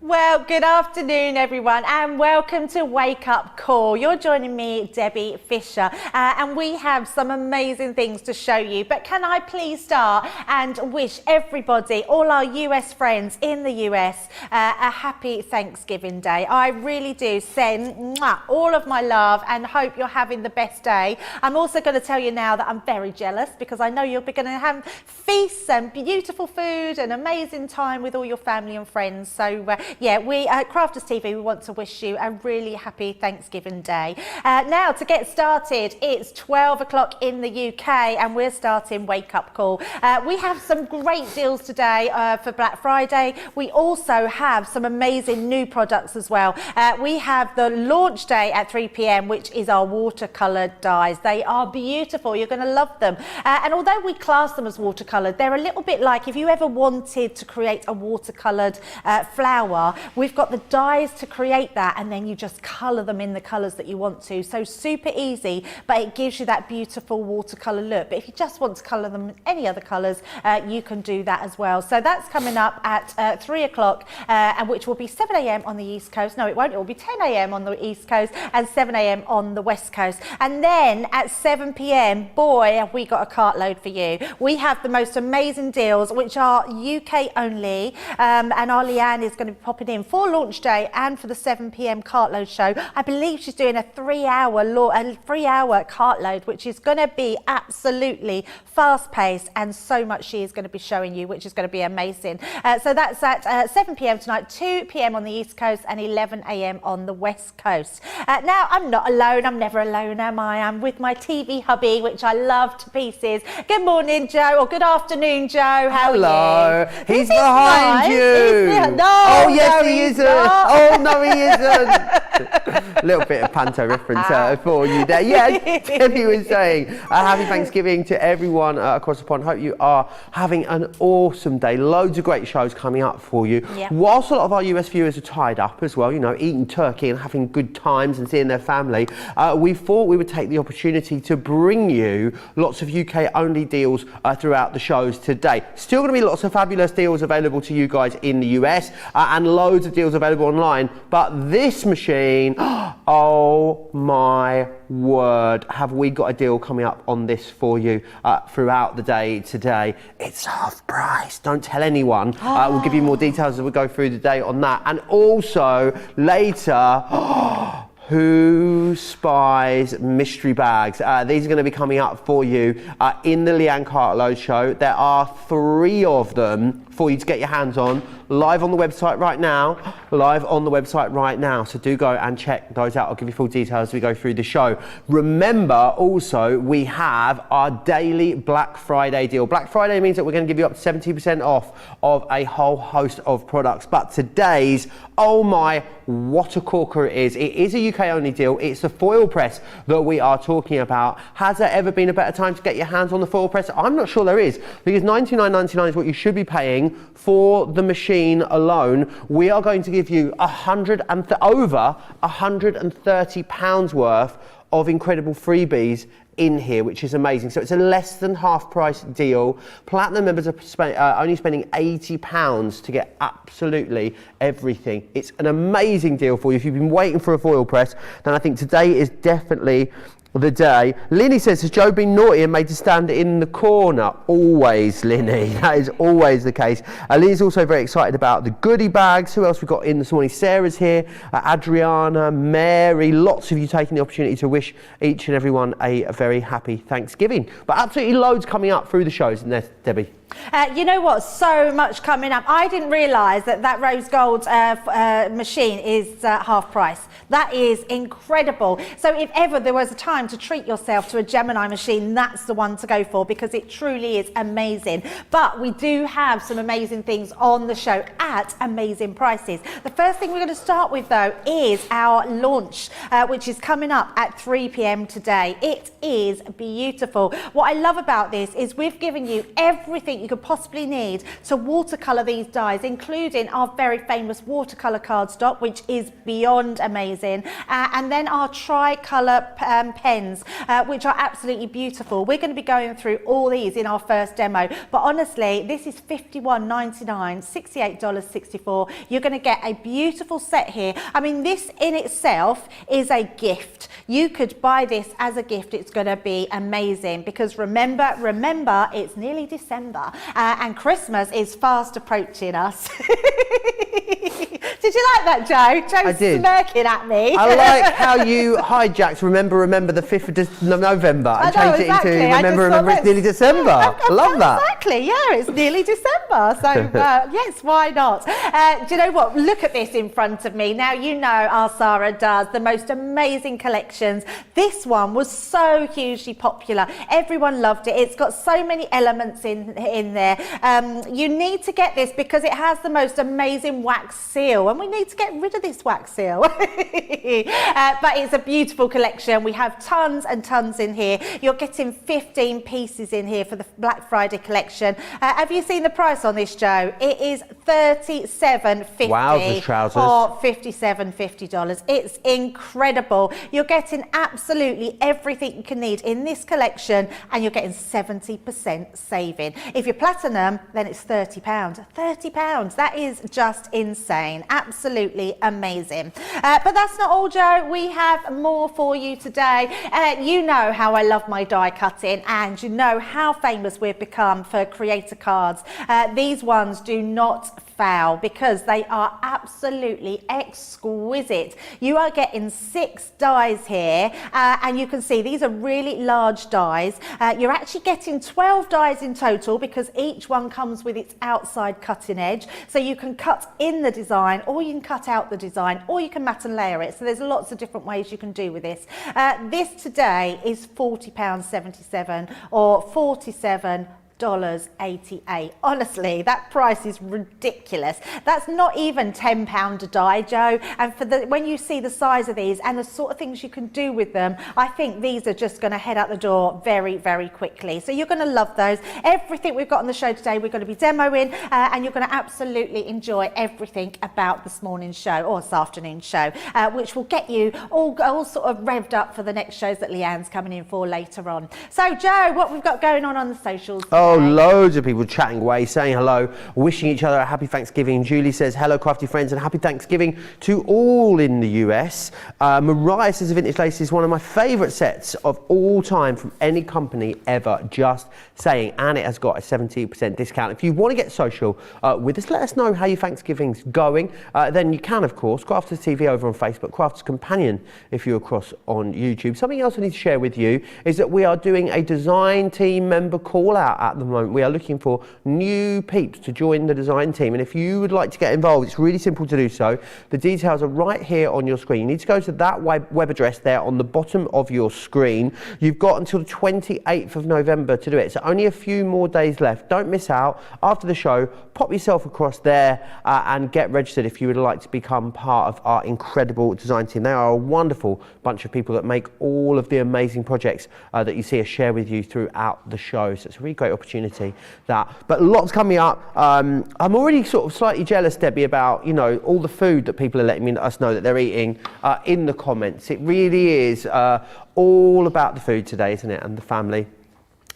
Well, good afternoon, everyone, and welcome to Wake Up Call. You're joining me, Debbie Fisher, and we have some amazing things to show you. But can I please start and wish everybody, all our US friends in the US, a happy Thanksgiving Day. I really do send all of my love and hope you're having the best day. I'm also going to tell you now that I'm very jealous because I know you're going to have feasts and beautiful food and amazing time with all your family and friends. So yeah, we at Crafters TV, we want to wish you a really happy Thanksgiving Day. Now, to get started, it's 12 o'clock in the UK and we're starting Wake Up Call. We have some great deals today for Black Friday. We also have some amazing new products as well. We have the launch day at 3 p.m, which is our watercolor dies. They are beautiful. You're going to love them. And although we class them as watercolored, they're a little bit like if you ever wanted to create a watercolored flower. We've got the dies to create that, and then you just color them in the colors that you want to. So super easy, but it gives you that beautiful watercolor look. But if you just want to color them in any other colors, you can do that as well. So that's coming up at 3 o'clock, and which will be 7 a.m. on the East Coast. No, it won't. It will be 10 a.m. on the East Coast and 7 a.m. on the West Coast. And then at 7 p.m, boy, have we got a cartload for you. We have the most amazing deals, which are UK only, and our Leanne is going to be popping in for launch day and for the 7 p.m. cartload show. I believe she's doing a 3-hour cartload, which is going to be absolutely fast-paced, and so much she is going to be showing you, which is going to be amazing. So that's at 7 p.m. tonight, 2 p.m. on the East Coast and 11 a.m. on the West Coast. Now, I'm not alone. I'm never alone, am I? I'm with my TV hubby, which I love to pieces. Good morning, Joe, or good afternoon, Joe. How are you? He's behind you. No, oh, yes, no, he isn't. Oh, no, he isn't. A little bit of panto reference for you there. Yeah, Debbie was saying, happy Thanksgiving to everyone across the pond. Hope you are having an awesome day. Loads of great shows coming up for you. Yeah. Whilst a lot of our US viewers are tied up as well, you know, eating turkey and having good times and seeing their family, we thought we would take the opportunity to bring you lots of UK only deals throughout the shows today. Still going to be lots of fabulous deals available to you guys in the US and loads of deals available online. But this machine, oh my word, have we got a deal coming up on this for you throughout the day today. It's half price. Don't tell anyone. We'll give you more details as we go through the day on that. And also later, Who Spies mystery bags. These are going to be coming up for you in the Leanne Cartload show. There are 3 of them for you to get your hands on, live on the website right now, so do go and check those out. I'll give you full details as we go through the show. Remember also, we have our daily Black Friday deal. Black Friday means that we're going to give you up to 70% off of a whole host of products, but today's, oh my, what a corker it is. It is a UK only deal. It's the foil press that we are talking about. Has there ever been a better time to get your hands on the foil press? I'm not sure there is, because $99.99 is what you should be paying for the machine alone. We are going to give you over £130 worth of incredible freebies in here, which is amazing. So it's a less than half price deal. Platinum members are only spending £80 to get absolutely everything. It's an amazing deal for you. If you've been waiting for a foil press, then I think today is definitely the day. Linny says, has Joe been naughty and made to stand in the corner? Always, Linny. That is always the case. Linny's also very excited about the goodie bags. Who else we got in this morning? Sarah's here, Adriana, Mary, lots of you taking the opportunity to wish each and everyone a very happy Thanksgiving. But absolutely loads coming up through the shows, isn't there, Debbie? You know what, so much coming up. I didn't realise that rose gold machine is half price. That is incredible. So if ever there was a time to treat yourself to a Gemini machine, that's the one to go for, because it truly is amazing. But we do have some amazing things on the show at amazing prices. The first thing we're going to start with though is our launch, which is coming up at 3 p.m. today. It is beautiful. What I love about this is we've given you everything you could possibly need to watercolor these dies, including our very famous watercolor cardstock, which is beyond amazing, and then our tri-color pen pens, which are absolutely beautiful. We're going to be going through all these in our first demo, but honestly, this is $51.99, $68.64. You're going to get a beautiful set here. I mean, this in itself is a gift. You could buy this as a gift. It's going to be amazing because remember, it's nearly December and Christmas is fast approaching us. Did you like that, Joe? Joe's smirking at me. I like how you hijacked remember the 5th of November and changed it into remember it's nearly December. Love that. Exactly, yeah, it's nearly December. So yes, why not? Do you know what? Look at this in front of me. Now, you know our Sarah does the most amazing collections. This one was so hugely popular. Everyone loved it. It's got so many elements in there. You need to get this because it has the most amazing wax seal, and we need to get rid of this wax seal. But it's a beautiful collection. We have tons and tons in here. You're getting 15 pieces in here for the Black Friday collection. Have you seen the price on this, Joe? It is $37.50 Wowzers, trousers. or $57.50. It's incredible. You're getting absolutely everything you can need in this collection, and you're getting 70% saving. If you're platinum, then it's £30. £30. That is just insane. Absolutely amazing. But that's not all, Joe. We have more for you today. You know how I love my die cutting, and you know how famous we've become for creator cards. These ones do not fail because they are absolutely exquisite. You are getting 6 dies here, and you can see these are really large dies. You're actually getting 12 dies in total because each one comes with its outside cutting edge, so you can cut in the design, or you can cut out the design, or you can mat and layer it. So there's lots of different ways you can do with this. This today is £40.77 or $47.88. Honestly, that price is ridiculous. That's not even £10 a die, Joe. And for when you see the size of these and the sort of things you can do with them, I think these are just going to head out the door very, very quickly. So you're going to love those. Everything we've got on the show today, we're going to be demoing, and you're going to absolutely enjoy everything about this morning's show or this afternoon's show, which will get you all sort of revved up for the next shows that Leanne's coming in for later on. So, Joe, what we've got going on the socials today? Oh, loads of people chatting away, saying hello, wishing each other a happy Thanksgiving. Julie says, hello, crafty friends, and happy Thanksgiving to all in the US. Mariah says, Vintage Lace is one of my favourite sets of all time from any company ever. Just saying, and it has got a 70% discount. If you want to get social with us, let us know how your Thanksgiving's going. Then you can, of course, Crafters TV over on Facebook, Crafters Companion if you're across on YouTube. Something else I need to share with you is that we are doing a design team member call out at the moment. We are looking for new peeps to join the design team, and if you would like to get involved, it's really simple to do so. The details are right here on your screen. You need to go to that web address there on the bottom of your screen. You've got until the 28th of November to do it, so only a few more days left. Don't miss out. After the show, pop yourself across there and get registered if you would like to become part of our incredible design team. They are a wonderful bunch of people that make all of the amazing projects that you see us share with you throughout the show, so it's a really great opportunity. But lots coming up. I'm already sort of slightly jealous, Debbie, about all the food that people are letting us know that they're eating in the comments. It really is all about the food today, isn't it, and the family.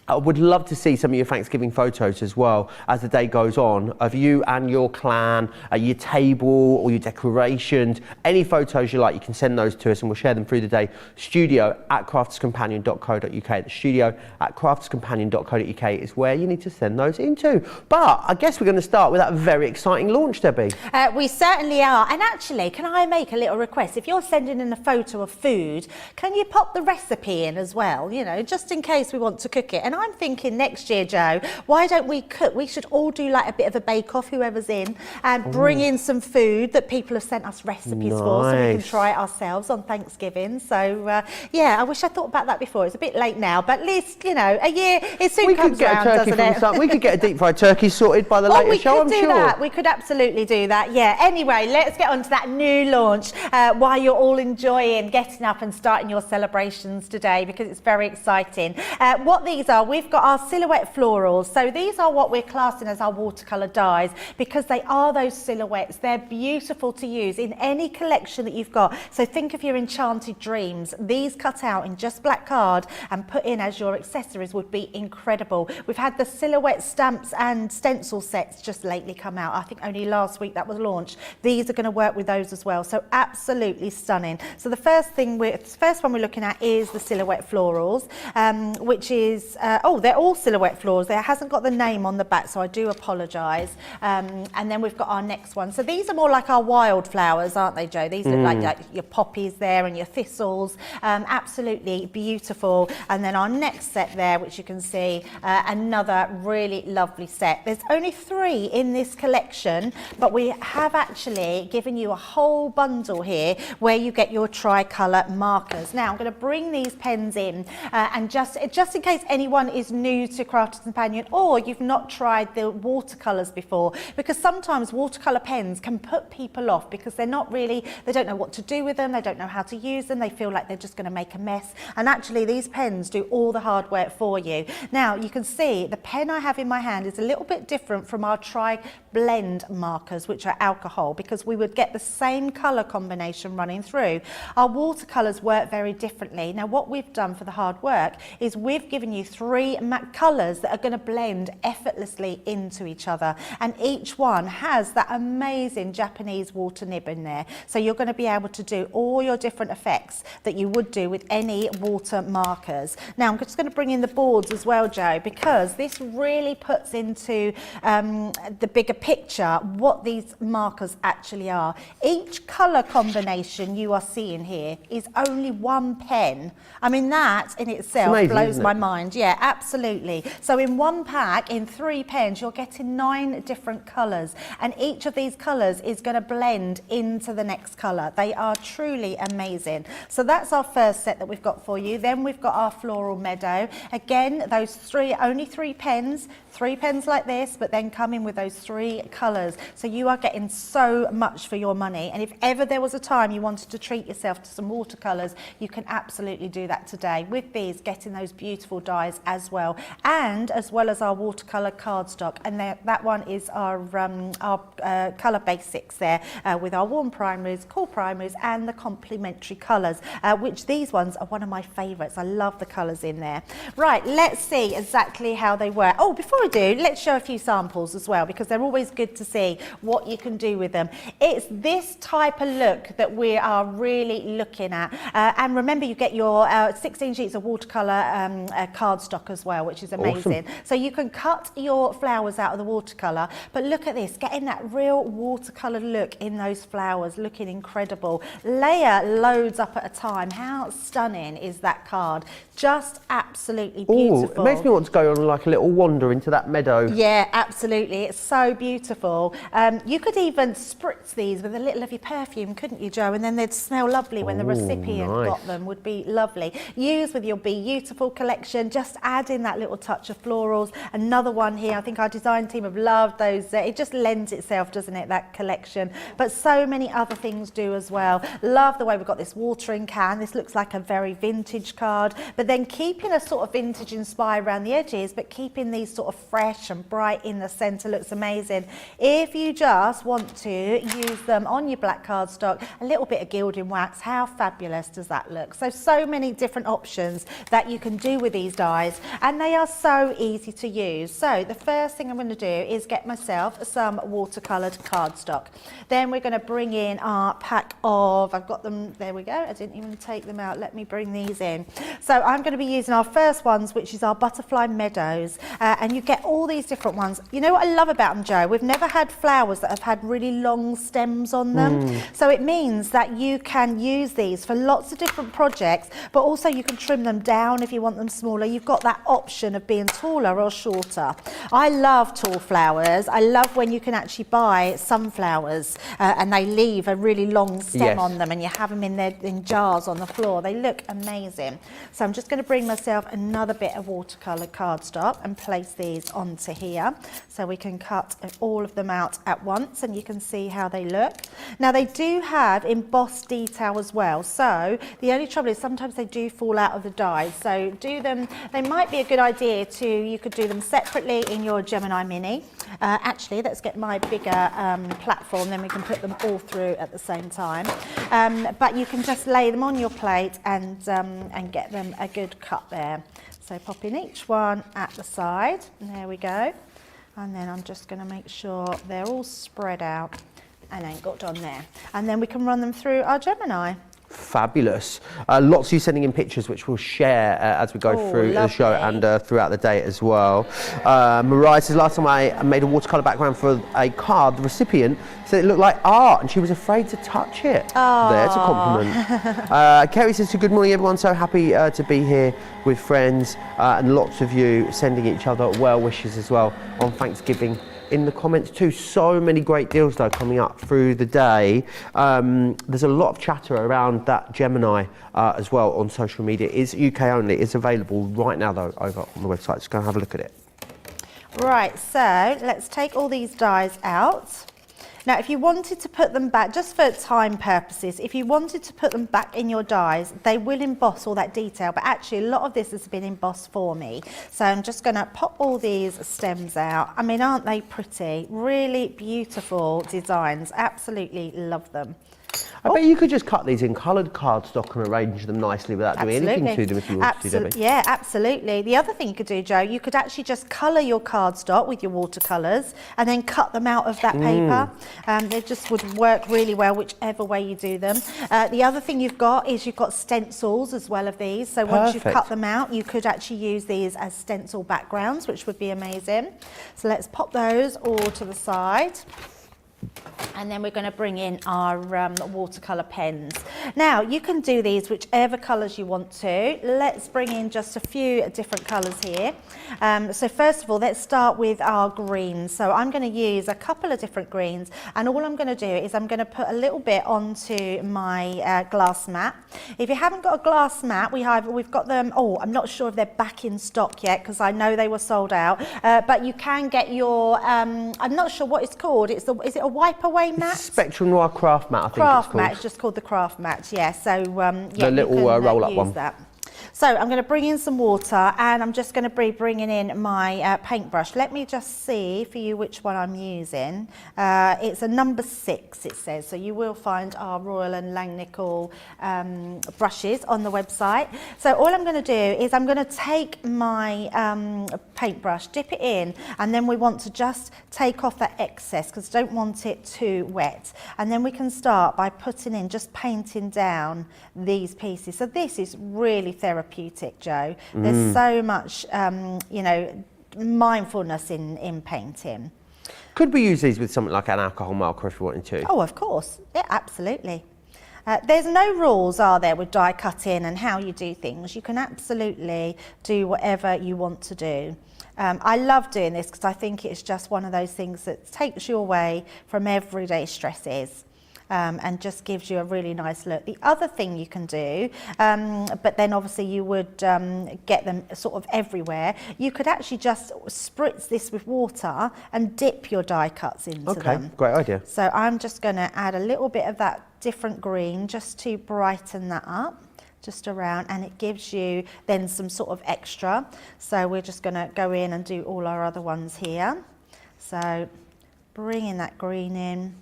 I would love to see some of your Thanksgiving photos as well as the day goes on of you and your clan, your table or your decorations. Any photos you like, you can send those to us and we'll share them through the day. studio@crafterscompanion.co.uk. The studio@crafterscompanion.co.uk is where you need to send those into. But I guess we're going to start with that very exciting launch, Debbie. We certainly are. And actually, can I make a little request? If you're sending in a photo of food, can you pop the recipe in as well? Just in case we want to cook it. And I'm thinking next year, Joe, why don't we cook? We should all do like a bit of a bake-off, whoever's in, and bring in some food that people have sent us recipes for, so we can try it ourselves on Thanksgiving. So, yeah, I wish I thought about that before. It's a bit late now, but at least, a year, it soon comes around, doesn't it? We could get a deep-fried turkey sorted by the later show, I'm sure. That. We could absolutely do that, yeah. Anyway, let's get on to that new launch while you're all enjoying getting up and starting your celebrations today, because it's very exciting. What these are, well, we've got our silhouette florals. So these are what we're classing as our watercolor dies because they are those silhouettes. They're beautiful to use in any collection that you've got. So think of your enchanted dreams. These cut out in just black card and put in as your accessories would be incredible. We've had the silhouette stamps and stencil sets just lately come out. I think only last week that was launched. These are going to work with those as well. So absolutely stunning. So the first one we're looking at is the silhouette florals, which is, they're all silhouette florals. There hasn't got the name on the back, so I do apologise. And then we've got our next one. So these are more like our wildflowers, aren't they, Joe? These look like your poppies there and your thistles. Absolutely beautiful. And then our next set there, which you can see, another really lovely set. There's only 3 in this collection, but we have actually given you a whole bundle here where you get your tricolour markers. Now I'm going to bring these pens in and just in case anyone is new to Crafters Companion or you've not tried the watercolours before, because sometimes watercolour pens can put people off because they don't know what to do with them, they don't know how to use them, they feel like they're just going to make a mess, and actually these pens do all the hard work for you. Now you can see the pen I have in my hand is a little bit different from our blend markers, which are alcohol, because we would get the same colour combination running through. Our watercolours work very differently. Now what we've done for the hard work is we've given you 3 colours that are going to blend effortlessly into each other, and each one has that amazing Japanese water nib in there, so you're going to be able to do all your different effects that you would do with any water markers. Now I'm just going to bring in the boards as well, Joe, because this really puts into the bigger picture what these markers actually are. Each colour combination you are seeing here is only 1 pen. I mean, that in itself blows my mind. Yeah, absolutely. So in one pack, in 3 pens, you're getting 9 different colours, and each of these colours is going to blend into the next colour. They are truly amazing. So that's our first set that we've got for you. Then we've got our floral meadow. Again, those only 3 pens, 3 pens like this, but then come in with those 3 colours. So you are getting so much for your money. And if ever there was a time you wanted to treat yourself to some watercolours, you can absolutely do that today with these, getting those beautiful dies as well, and as well as our watercolour cardstock. And that one is our colour basics there with our warm primaries, cool primaries, and the complementary colours, which these ones are one of my favourites. I love the colours in there. Right, let's see exactly how they work. Oh, before I do, let's show a few samples as well, because they're always good to see what you can do with them. It's this type of look that we are really looking at. And remember, you get your 16 sheets of watercolour cardstock as well, which is amazing. Awesome. So you can cut your flowers out of the watercolour, but look at this, getting that real watercolour look in those flowers, looking incredible. Layer loads up at a time. How stunning is that card? Just absolutely beautiful. Ooh, it makes me want to go on like a little wander into that meadow. Yeah, absolutely. It's so beautiful. You could even spritz these with a little of your perfume, couldn't you, Joe? And then they'd smell lovely when the recipient got them. Would be lovely. Use with your Beautiful collection. Just add in that little touch of florals. Another one here. I think our design team have loved those. It just lends itself, doesn't it, that collection? But so many other things do as well. Love the way we've got this watering can. This looks like a very vintage card, but then keeping a sort of vintage inspired around the edges, but keeping these sort of fresh and bright in the centre. Looks amazing. If you just want to use them on your black cardstock, a little bit of gilding wax, how fabulous does that look? So many different options that you can do with these dies, and they are so easy to use. So the first thing I'm going to do is get myself some watercoloured cardstock. Then we're going to bring in our pack of, I've got them, there we go, I didn't even take them out, let me bring these in. So I'm going to be using our first ones, which is our Butterfly Meadows, and you get all these different ones. You know what I love about them, Joe? We've never had flowers that have had really long stems on them, so it means that you can use these for lots of different projects, but also you can trim them down if you want them smaller. You've got that option of being taller or shorter. I love tall flowers. I love when you can actually buy sunflowers and they leave a really long stem on them, and you have them in jars on the floor. They look amazing. So I'm just going to bring myself another bit of watercolour cardstock and place these onto here so we can cut all of them out at once, and you can see how they look. Now they do have embossed detail as well, so the only trouble is sometimes they do fall out of the dies, so they might be a good idea you could do them separately in your Gemini Mini. Actually, let's get my bigger platform, then we can put them all through at the same time. But you can just lay them on your plate and get them a good cut there. So pop in each one at the side, and there we go. And then I'm just going to make sure they're all spread out and then got on there. And then we can run them through our Gemini. Fabulous. Lots of you sending in pictures, which we'll share as we go through the show and throughout the day as well. Mariah says, last time I made a watercolour background for a card, the recipient said it looked like art and she was afraid to touch it. There's a compliment. Kerry says, good morning everyone, so happy to be here with friends, and lots of you sending each other well wishes as well on Thanksgiving in the comments too. So many great deals though coming up through the day. There's a lot of chatter around that Gemini as well on social media. It's UK only. It's available right now though over on the website. Just go and have a look at it. Right, so let's take all these dies out. Now, if you wanted to put them back, just for time purposes, if you wanted to put them back in your dies, they will emboss all that detail, but actually a lot of this has been embossed for me. So I'm just going to pop all these stems out. I mean, aren't they pretty? Really beautiful designs. Absolutely love them. I bet you could just cut these in coloured cardstock and arrange them nicely without doing anything to them if you wanted to, Debbie. Yeah, absolutely. The other thing you could do, Joe, you could actually just colour your cardstock with your watercolours and then cut them out of that paper. They just would work really well whichever way you do them. The other thing you've got stencils as well of these. So once you've cut them out, you could actually use these as stencil backgrounds, which would be amazing. So let's pop those all to the side. And then we're going to bring in our watercolour pens. Now, you can do these whichever colours you want to. Let's bring in just a few different colours here. So first of all, let's start with our greens. So I'm going to use a couple of different greens, and all I'm going to do is I'm going to put a little bit onto my glass mat. If you haven't got a glass mat, we've got them. Oh, I'm not sure if they're back in stock yet because I know they were sold out. But you can get your. I'm not sure what it's called. Is it a wipe away mat? Spectrum Noir craft mat, I think craft it's called. Mat, it's just called the craft mat, yeah. So the little roll up one. That. So I'm going to bring in some water, and I'm just going to be bringing in my paintbrush. Let me just see for you which one I'm using. It's a number 6, it says. So you will find our Royal and Langnickel brushes on the website. So all I'm going to do is I'm going to take my paintbrush, dip it in, and then we want to just take off that excess because I don't want it too wet. And then we can start by putting in, just painting down these pieces. So this is really therapeutic, Joe. There's so much, mindfulness in painting. Could we use these with something like an alcohol marker if we wanted to? Oh, of course. Yeah, absolutely. There's no rules, are there, with die cutting and how you do things. You can absolutely do whatever you want to do. I love doing this because I think it's just one of those things that takes you away from everyday stresses. And just gives you a really nice look. The other thing you can do, but then obviously you would get them sort of everywhere, you could actually just spritz this with water and dip your die cuts into them. Okay, great idea. So I'm just going to add a little bit of that different green just to brighten that up, just around, and it gives you then some sort of extra. So we're just going to go in and do all our other ones here. So bringing that green in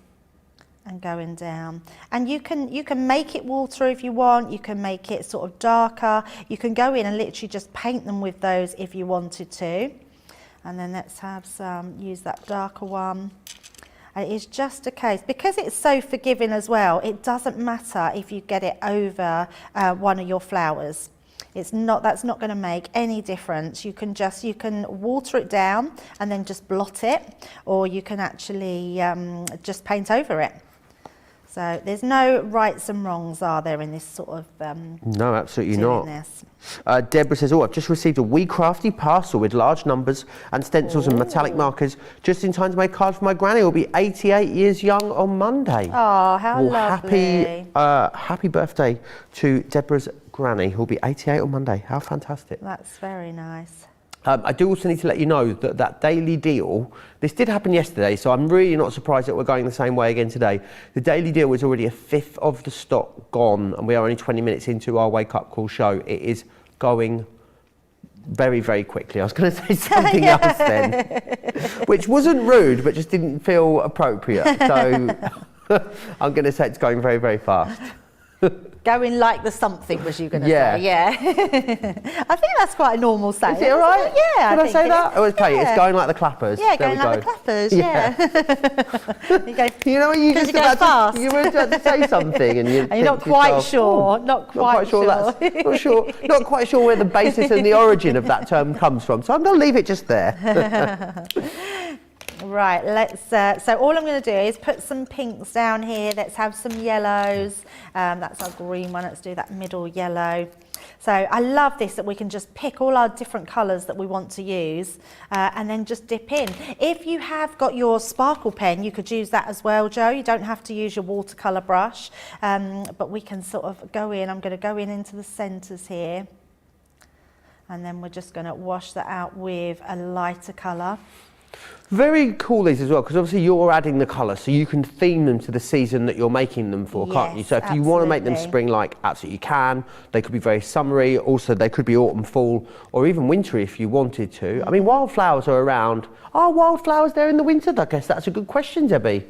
and going down, and you can make it water if you want, you can make it sort of darker, you can go in and literally just paint them with those if you wanted to. And then let's have use that darker one. And it's just a case, because it's so forgiving as well, it doesn't matter if you get it over one of your flowers. That's not going to make any difference. You can water it down and then just blot it, or you can actually just paint over it. So there's no rights and wrongs, are there, in this sort of no, absolutely not. This. Deborah says, I've just received a wee crafty parcel with large numbers and stencils and metallic markers just in time to make a card for my granny. Who'll be 88 years young on Monday. Oh, how lovely. Happy birthday to Deborah's granny, who'll be 88 on Monday. How fantastic. That's very nice. I do also need to let you know that that daily deal, this did happen yesterday, so I'm really not surprised that we're going the same way again today. The daily deal is already a fifth of the stock gone, and we are only 20 minutes into our wake up call show. It is going very, very quickly. I was going to say something else then, which wasn't rude, but just didn't feel appropriate. So I'm going to say it's going very, very fast. Going like the something, was you going to Yeah. say? Yeah. I think that's quite a normal saying. Is it all right? Yeah. Did I say that? Oh, it's yeah. It's going like the clappers. Yeah, There going we like go. the clappers, yeah. You go, You know, you just you go about fast. to, you were about to say something, and and you're not quite sure. Not quite sure. Not quite sure where the basis and the origin of that term comes from. So I'm going to leave it just there. Right, let's, so all I'm going to do is put some pinks down here. Let's have some yellows. That's our green one. Let's do that middle yellow. So I love this, that we can just pick all our different colours that we want to use and then just dip in. If you have got your sparkle pen, you could use that as well, Joe. You don't have to use your watercolour brush, but we can sort of go in. I'm going to go in into the centres here. And then we're just going to wash that out with a lighter colour. Very cool these as well, because obviously you're adding the colour, so you can theme them to the season that you're making them for, can't you? So if you want to make them spring-like, absolutely you can. They could be very summery. Also, they could be autumn, fall, or even wintry if you wanted to. I mean, wildflowers are around. Are wildflowers there in the winter? I guess that's a good question, Debbie.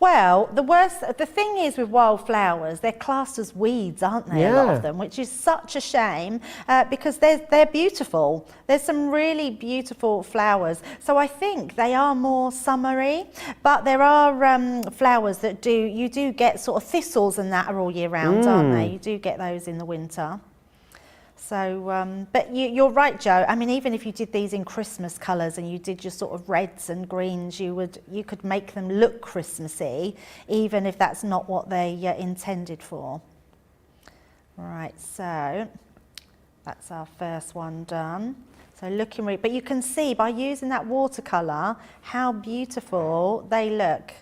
Well, the thing is with wildflowers, they're classed as weeds, aren't they? Yeah. A lot of them, which is such a shame because they're beautiful. There's some really beautiful flowers. So I think they are more summery, but there are flowers that you do get sort of thistles and that are all year round, aren't they? You do get those in the winter. So, but you're right, Joe. I mean, even if you did these in Christmas colours and you did your sort of reds and greens, you could make them look Christmassy, even if that's not what they intended for. Right, so that's our first one done. So looking really, but you can see by using that watercolour how beautiful they look.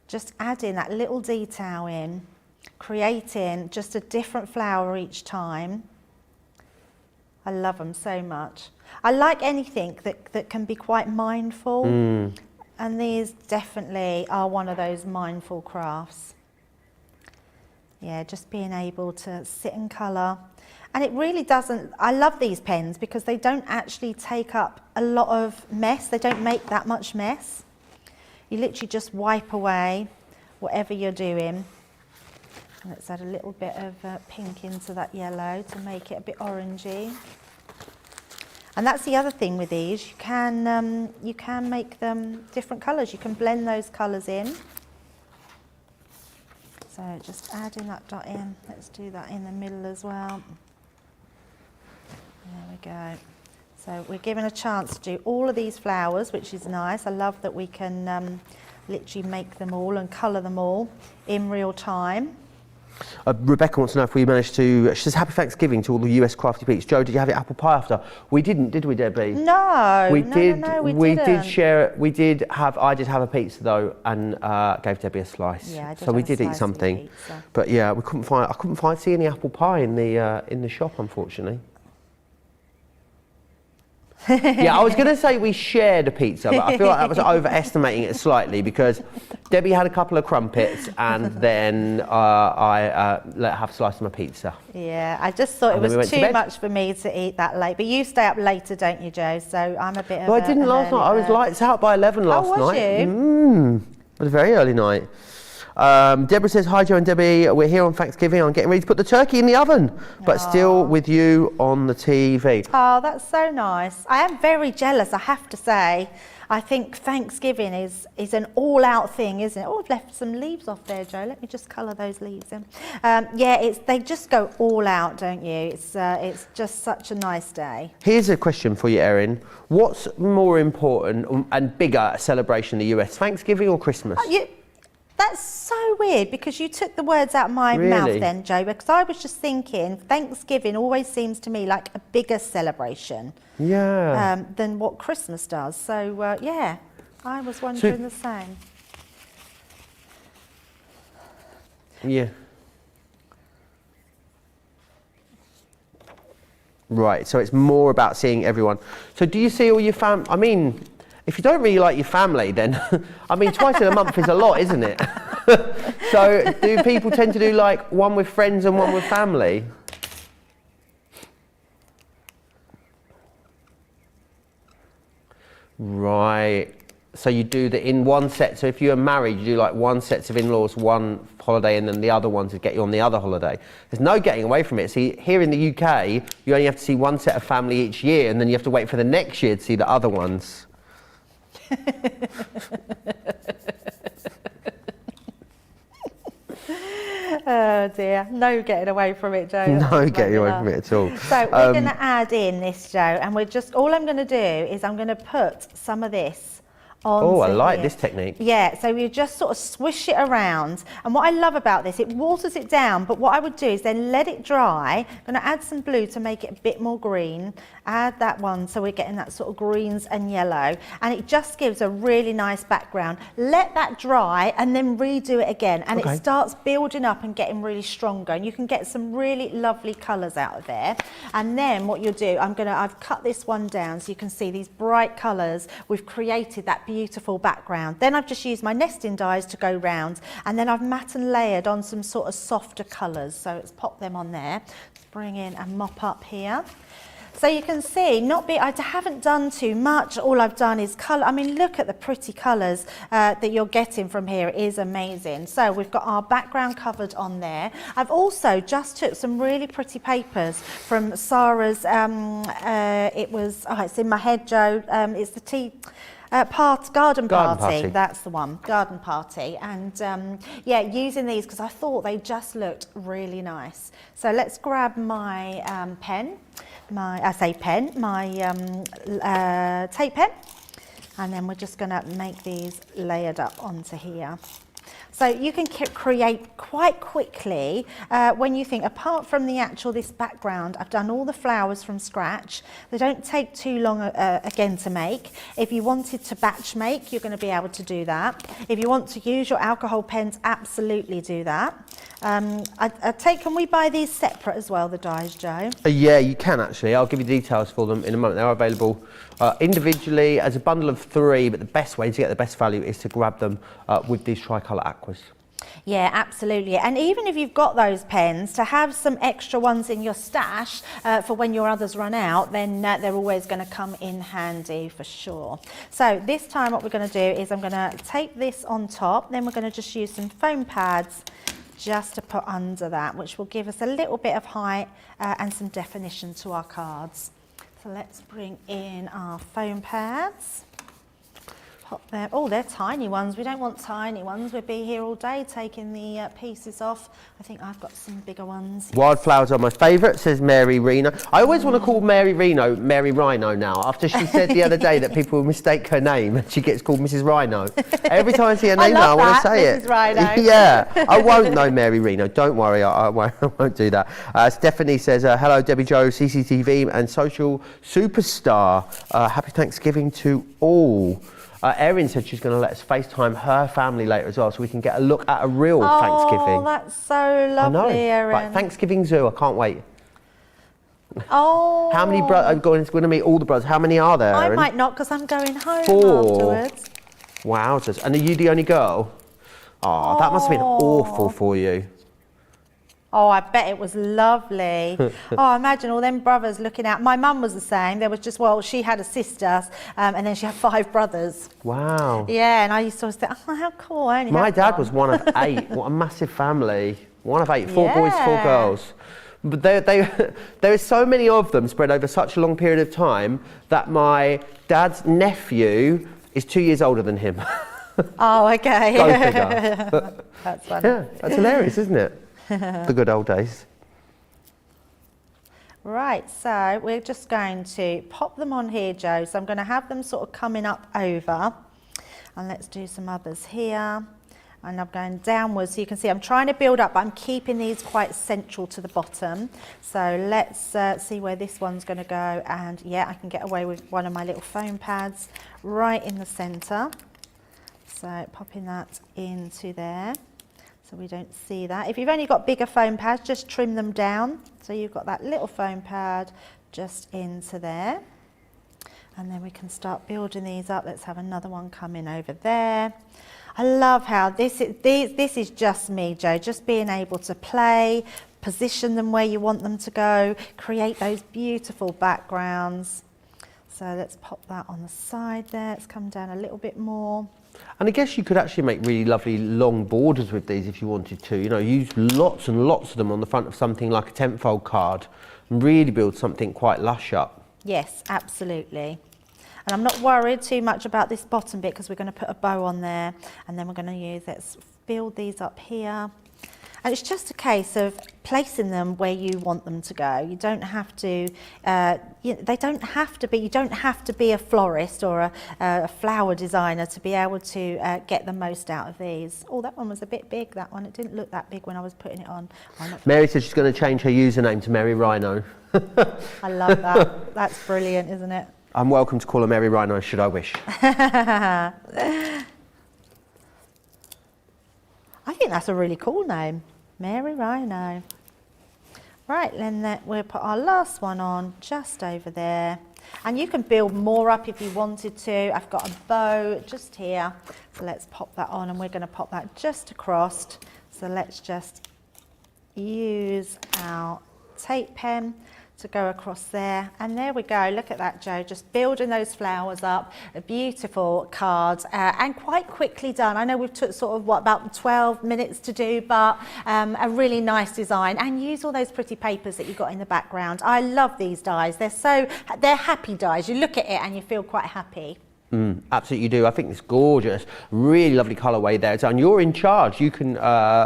Just adding that little detail in, creating just a different flower each time. I love them so much. I like anything that can be quite mindful, and these definitely are one of those mindful crafts. Yeah, just being able to sit and colour. And it really doesn't, I love these pens because they don't actually take up a lot of mess. They don't make that much mess. You literally just wipe away whatever you're doing. Let's add a little bit of pink into that yellow to make it a bit orangey. And that's the other thing with these, you can make them different colours. You can blend those colours in. So just adding that dot in. Let's do that in the middle as well. There we go. So we're given a chance to do all of these flowers, which is nice. I love that we can literally make them all and colour them all in real time. Rebecca wants to know if we managed to, she says happy Thanksgiving to all the US crafty peeps. Joe, did you have your apple pie after? We didn't, did we, Debbie? No, we did didn't. share, I did have a pizza though, and gave Debbie a slice. Yeah, I did so we have a did eat slice something. of pizza. But yeah, I couldn't see any apple pie in the shop, unfortunately. Yeah, I was going to say we shared a pizza, but I feel like that was overestimating it slightly because Debbie had a couple of crumpets and then I let her have a slice of my pizza. Yeah, I just thought it was too much for me to eat that late. But you stay up later, don't you, Joe? So I'm a bit of I didn't last night. I was lights out by 11 last night. Oh, was you? It was a very early night. Deborah says, hi Joe and Debbie, we're here on Thanksgiving. I'm getting ready to put the turkey in the oven, but still with you on the TV. Oh, that's so nice. I am very jealous, I have to say. I think Thanksgiving is an all-out thing, isn't it? Oh, I've left some leaves off there, Joe. Let me just colour those leaves in. Yeah, they just go all out, don't you? It's just such a nice day. Here's a question for you, Erin. What's more important and bigger celebration in the US, Thanksgiving or Christmas? That's so weird because you took the words out of my mouth then, Joe, because I was just thinking Thanksgiving always seems to me like a bigger celebration than what Christmas does. So, yeah, I was wondering the same. Yeah. Right, so it's more about seeing everyone. So do you see all your family? I mean, if you don't really like your family, then, I mean, twice in a month is a lot, isn't it? So do people tend to do like one with friends and one with family? Right. So you do the in one set. So if you're married, you do like one set of in-laws, one holiday, and then the other one to get you on the other holiday. There's no getting away from it. See, here in the UK, you only have to see one set of family each year, and then you have to wait for the next year to see the other ones. Oh dear, no getting away from it, Joe. No getting away from it at all. So we're going to add in this, Joe, and all I'm going to do is I'm going to put some of this on. Oh, I like this technique. Yeah, so you just sort of swish it around. And what I love about this, it waters it down, but what I would do is then let it dry. I'm going to add some blue to make it a bit more green. Add that one so we're getting that sort of greens and yellow. And it just gives a really nice background. Let that dry and then redo it again. And it starts building up and getting really stronger. And you can get some really lovely colours out of there. And then what you'll do, I've cut this one down so you can see these bright colours. We've created that beautiful background. Then I've just used my nesting dies to go round, and then I've matte and layered on some sort of softer colours. So let's pop them on there. Let's bring in and mop up here. So you can see, I haven't done too much. All I've done is colour. I mean, look at the pretty colours that you're getting from here. It is amazing. So we've got our background covered on there. I've also just took some really pretty papers from Sarah's, it's in my head, Joe. It's the garden party. That's the one, garden party. And yeah, using these because I thought they just looked really nice. So let's grab my pen. My tape pen, and then we're just going to make these layered up onto here. So you can create quite quickly when you think, apart from this background, I've done all the flowers from scratch. They don't take too long again to make. If you wanted to batch make, you're going to be able to do that. If you want to use your alcohol pens, absolutely do that. Can we buy these separate as well, the dies, Joe? Yeah, you can actually. I'll give you details for them in a moment. They're available individually as a bundle of 3, but the best way to get the best value is to grab them with these tricolour aquas. Yeah, absolutely. And even if you've got those pens, to have some extra ones in your stash for when your others run out, then they're always going to come in handy for sure. So this time what we're going to do is I'm going to tape this on top, then we're going to just use some foam pads just to put under that, which will give us a little bit of height and some definition to our cards. So let's bring in our foam pads. Pop them. Oh, they're tiny ones. We don't want tiny ones. We'd be here all day taking the pieces off. I think I've got some bigger ones. Wildflowers are my favourite, says Mary Reno. I always want to call Mary Reno Mary Rhino now, after she said the other day that people mistake her name and she gets called Mrs. Rhino. Every time I see her name now, I want to say Mrs. it. Rhino. Yeah, I won't know Mary Reno. Don't worry, I won't do that. Stephanie says, hello, Debbie Joe, CCTV and social superstar. Happy Thanksgiving to all. Erin said she's going to let us FaceTime her family later as well, so we can get a look at a real Thanksgiving. Oh, that's so lovely, Erin. Right, Thanksgiving Zoo, I can't wait. Oh. How many brothers? I'm going to meet all the brothers. How many are there, Erin? I might not, because I'm going home 4. afterwards. Wowzers. And are you the only girl? Oh, that must have been awful for you. Oh, I bet it was lovely. Oh, imagine all them brothers looking out. My mum was the same. There was just, she had a sister and then she had 5 brothers. Wow. Yeah, and I used to always think, oh, how cool. My dad was one of 8. What a massive family. One of 8. 4 boys, 4 girls. But there is so many of them spread over such a long period of time that my dad's nephew is 2 years older than him. Oh, okay. Go figure. That's funny. Yeah, that's hilarious, isn't it? The good old days. Right, so we're just going to pop them on here, Joe. So I'm going to have them sort of coming up over. And let's do some others here. And I'm going downwards, so you can see I'm trying to build up, but I'm keeping these quite central to the bottom. So let's see where this one's going to go. And yeah, I can get away with one of my little foam pads right in the centre. So popping that into there, so we don't see that. If you've only got bigger foam pads, just trim them down. So you've got that little foam pad just into there. And then we can start building these up. Let's have another one coming over there. I love how this is just me, Joe, just being able to play, position them where you want them to go, create those beautiful backgrounds. So let's pop that on the side there. It's come down a little bit more. And I guess you could actually make really lovely long borders with these if you wanted to. You know, use lots and lots of them on the front of something like a 10-fold card and really build something quite lush up. Yes, absolutely. And I'm not worried too much about this bottom bit because we're going to put a bow on there, and then we're going to use, let's build these up here. And it's just a case of placing them where you want them to go. You don't have to, they don't have to be, you don't have to be a florist or a flower designer to be able to get the most out of these. Oh, that one was a bit big, that one. It didn't look that big when I was putting it on. Mary says she's going to change her username to Mary Rhino. I love that. That's brilliant, isn't it? I'm welcome to call her Mary Rhino, should I wish. I think that's a really cool name. Mary Rhino. Right, then we'll put our last one on just over there. And you can build more up if you wanted to. I've got a bow just here. So let's pop that on, and we're going to pop that just across. So let's just use our tape pen to go across there, and there we go. Look at that, Joe, just building those flowers up. A beautiful card, and quite quickly done. I know we've took sort of about 12 minutes to do, but a really nice design. And use all those pretty papers that you've got in the background. I love these dies. They're happy dies. You look at it and you feel quite happy. Absolutely you do. I think it's gorgeous. Really lovely colourway there. And you're in charge. You can,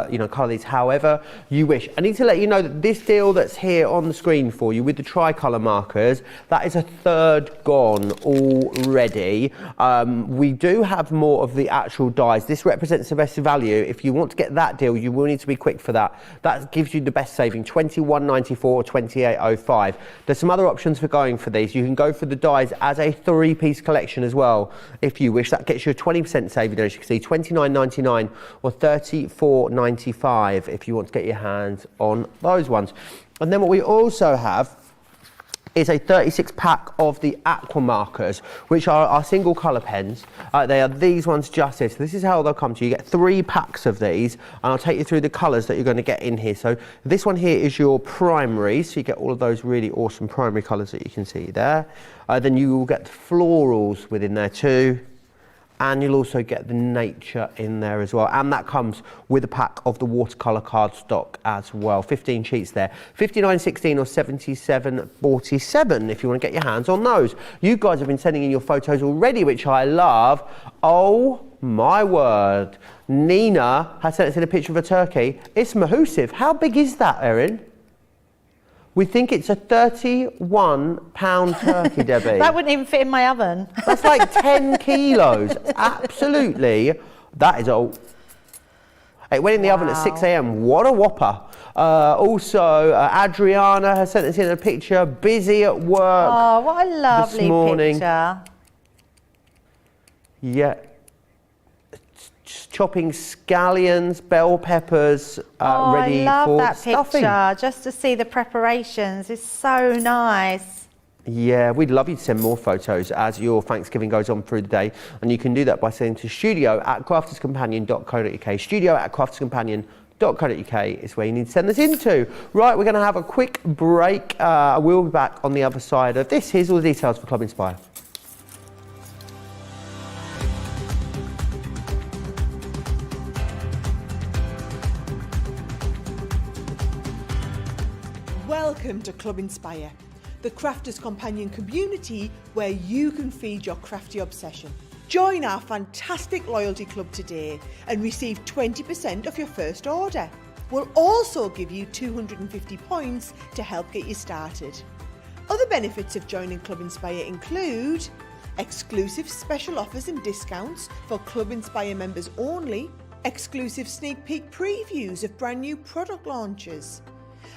you know, colour these however you wish. I need to let you know that this deal that's here on the screen for you with the tricolour markers, that is a third gone already. We do have more of the actual dies. This represents the best value. If you want to get that deal, you will need to be quick for that. That gives you the best saving, £21.94 or £28.05. There's some other options for going for these. You can go for the dies as a 3-piece collection as well, if you wish. That gets you a 20% saving, as you can see, £29.99 or £34.95 if you want to get your hands on those ones. And then what we also have is a 36 pack of the aqua markers, which are our single colour pens. They are these ones just here. So this is how they'll come to you. You get 3 packs of these, and I'll take you through the colours that you're going to get in here. So this one here is your primary, so you get all of those really awesome primary colours that you can see there. Then you will get the florals within there too, and you'll also get the nature in there as well. And that comes with a pack of the watercolour cardstock as well. 15 sheets there. £59.16 or £77.47 if you want to get your hands on those. You guys have been sending in your photos already, which I love. Oh my word. Nina has sent us in a picture of a turkey. It's mahoosive. How big is that, Erin? We think it's a 31-pound turkey, Debbie. That wouldn't even fit in my oven. That's like 10 kilos. Absolutely. That is all. It went in the oven at 6 a.m. What a whopper. Also, Adriana has sent us in a picture, busy at work. Oh, what a lovely this morning. picture. Yeah. Chopping scallions, bell peppers, ready I love for that stuffing. picture. Just to see the preparations is so nice. Yeah, we'd love you to send more photos as your Thanksgiving goes on through the day, and you can do that by sending to studio@crafterscompanion.co.uk. studio@crafterscompanion.co.uk is where you need to send this into. Right, we're going to have a quick break. We'll be back on the other side of this. Here's all the details for Club Inspire. Welcome to Club Inspire, the Crafters Companion community where you can feed your crafty obsession. Join our fantastic loyalty club today and receive 20% off your first order. We'll also give you 250 points to help get you started. Other benefits of joining Club Inspire include exclusive special offers and discounts for Club Inspire members only, exclusive sneak peek previews of brand new product launches,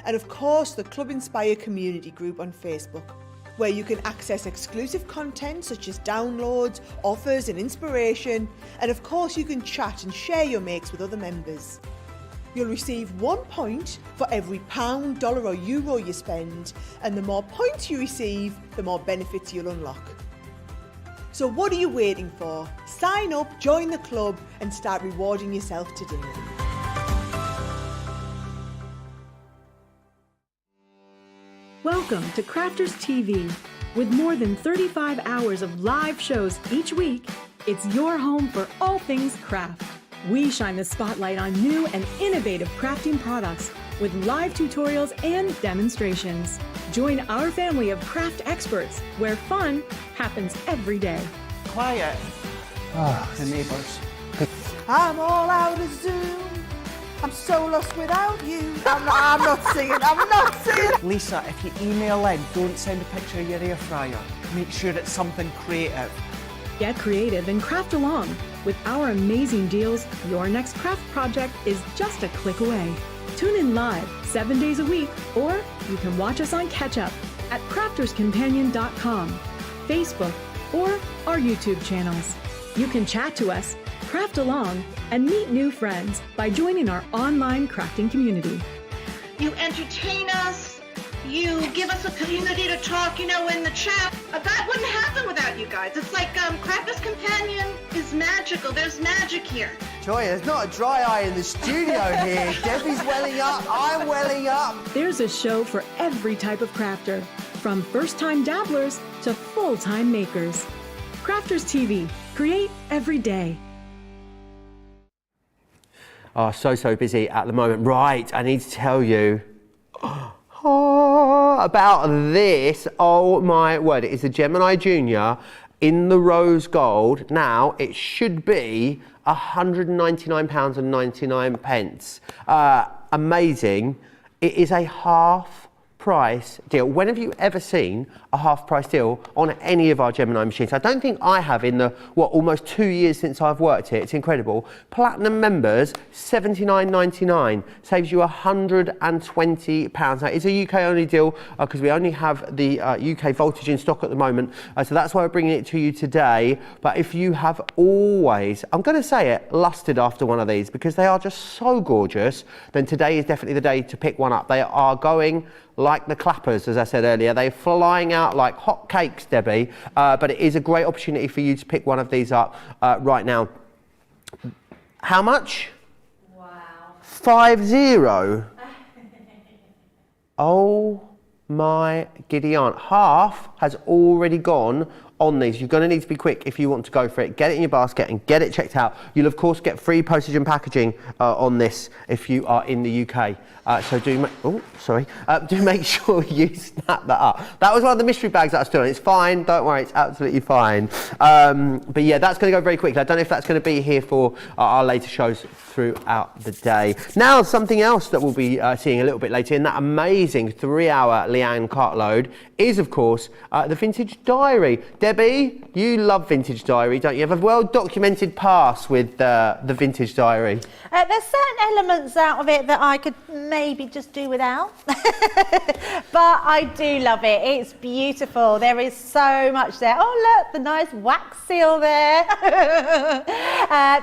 and of course the Club Inspire community group on Facebook, where you can access exclusive content such as downloads, offers and inspiration, and of course you can chat and share your makes with other members. You'll receive 1 point for every £1, dollar or euro you spend, and the more points you receive, the more benefits you'll unlock. So what are you waiting for? Sign up, join the club and start rewarding yourself today. Welcome to Crafters TV, With more than 35 hours of live shows each week, it's your home for all things craft. We shine the spotlight on new and innovative crafting products with live tutorials and demonstrations. Join our family of craft experts where fun happens every day. Quiet. The neighbours. I'm all out of Zoom. I'm so lost without you. I'm not singing. Lisa, if you email in, don't send a picture of your air fryer. Make sure it's something creative. Get creative and craft along. With our amazing deals, your next craft project is just a click away. Tune in live 7 days a week, or you can watch us on Catch Up at crafterscompanion.com, Facebook, or our YouTube channels. You can chat to us, craft along, and meet new friends by joining our online crafting community. You entertain us, you give us a community to talk, in the chat. That wouldn't happen without you guys. It's like Crafters Companion is magical. There's magic here. Joy, there's not a dry eye in the studio here. Debbie's welling up, I'm welling up. There's a show for every type of crafter, from first-time dabblers to full-time makers. Crafters TV, create every day. Oh, so busy at the moment. Right, I need to tell you about this. Oh my word, it is the Gemini Junior in the rose gold. Now, it should be £199.99. Amazing. It is a half price deal. When have you ever seen a half price deal on any of our Gemini machines? I don't think I have in the, almost 2 years since I've worked here. It's incredible. Platinum members, $79.99, saves you £120. Now, it's a UK only deal because we only have the UK voltage in stock at the moment. So that's why we're bringing it to you today. But if you have always, I'm going to say it, lusted after one of these because they are just so gorgeous, then today is definitely the day to pick one up. They are going like the clappers, as I said earlier. They're flying out like hot cakes, Debbie, but it is a great opportunity for you to pick one of these up right now. How much? Wow. 50. Oh my Gideon. Half has already gone on these. You're going to need to be quick if you want to go for it. Get it in your basket and get it checked out. You'll of course get free postage and packaging on this if you are in the UK. So do make sure you snap that up. That was one of the mystery bags that I was doing. It's fine, don't worry, it's absolutely fine. But yeah, that's going to go very quickly. I don't know if that's going to be here for our later shows throughout the day. Now, something else that we'll be seeing a little bit later in that amazing 3-hour Leanne cartload is, of course, the Vintage Diary. Debbie, you love Vintage Diary, don't you? You have a well-documented past with the Vintage Diary. There's certain elements out of it that I could maybe just do without, but I do love it. It's beautiful. There is so much there. Oh, look, the nice wax seal there.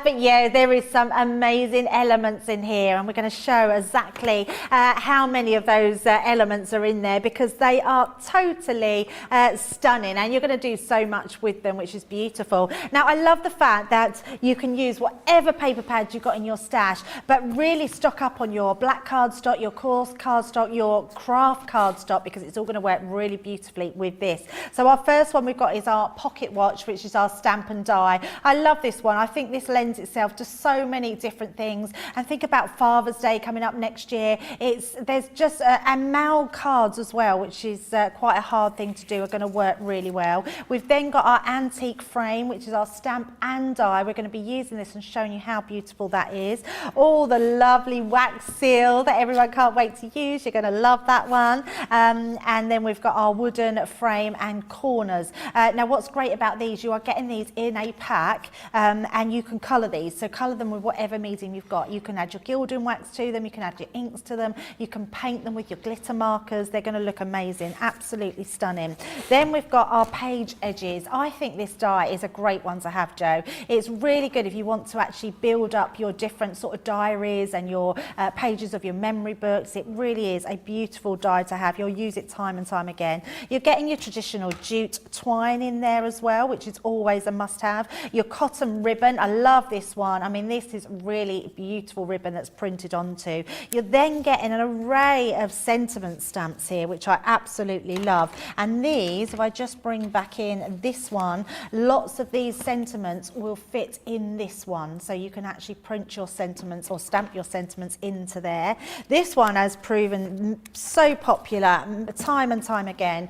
But yeah, there is some amazing elements in here, and we're going to show exactly how many of those elements are in there because they are totally stunning, and you're going to do so much with them, which is beautiful. Now, I love the fact that you can use whatever paper pads you've got in your stash, but really stock up on your black cardstock, your coarse cardstock, your craft cardstock, because it's all going to work really beautifully with this. So our first one we've got is our pocket watch, which is our stamp and die. I love this one. I think this lends itself to so many different things. And think about Father's Day coming up next year. There's just and mal cards as well, which is quite a hard thing to do, are going to work really well. We've then got our antique frame, which is our stamp and die. We're going to be using this and showing you how beautiful that is. All the lovely wax seal that everyone can't wait to use. You're going to love that one. And then we've got our wooden frame and corners. Now, what's great about these, you are getting these in a pack, and you can colour these. So colour them with whatever medium you've got. You can add your gilding wax to them. You can add your inks to them. You can paint them with your glitter markers. They're going to look amazing. Absolutely stunning. Then we've got our page edges. I think this die is a great one to have, Joe. It's really good if you want to actually build up your different sort of diaries and your pages of your memory books. It really is a beautiful die to have. You'll use it time and time again. You're getting your traditional jute twine in there as well, which is always a must-have. Your cotton ribbon, I love this one. I mean, this is really beautiful ribbon that's printed onto. You're then getting an array of sentiment stamps here, which I absolutely love. And these, if I just bring back in this one, lots of these sentiments will fit in this one. So you can actually print your sentiments or stamp your sentiments into there. This one has proven so popular time and time again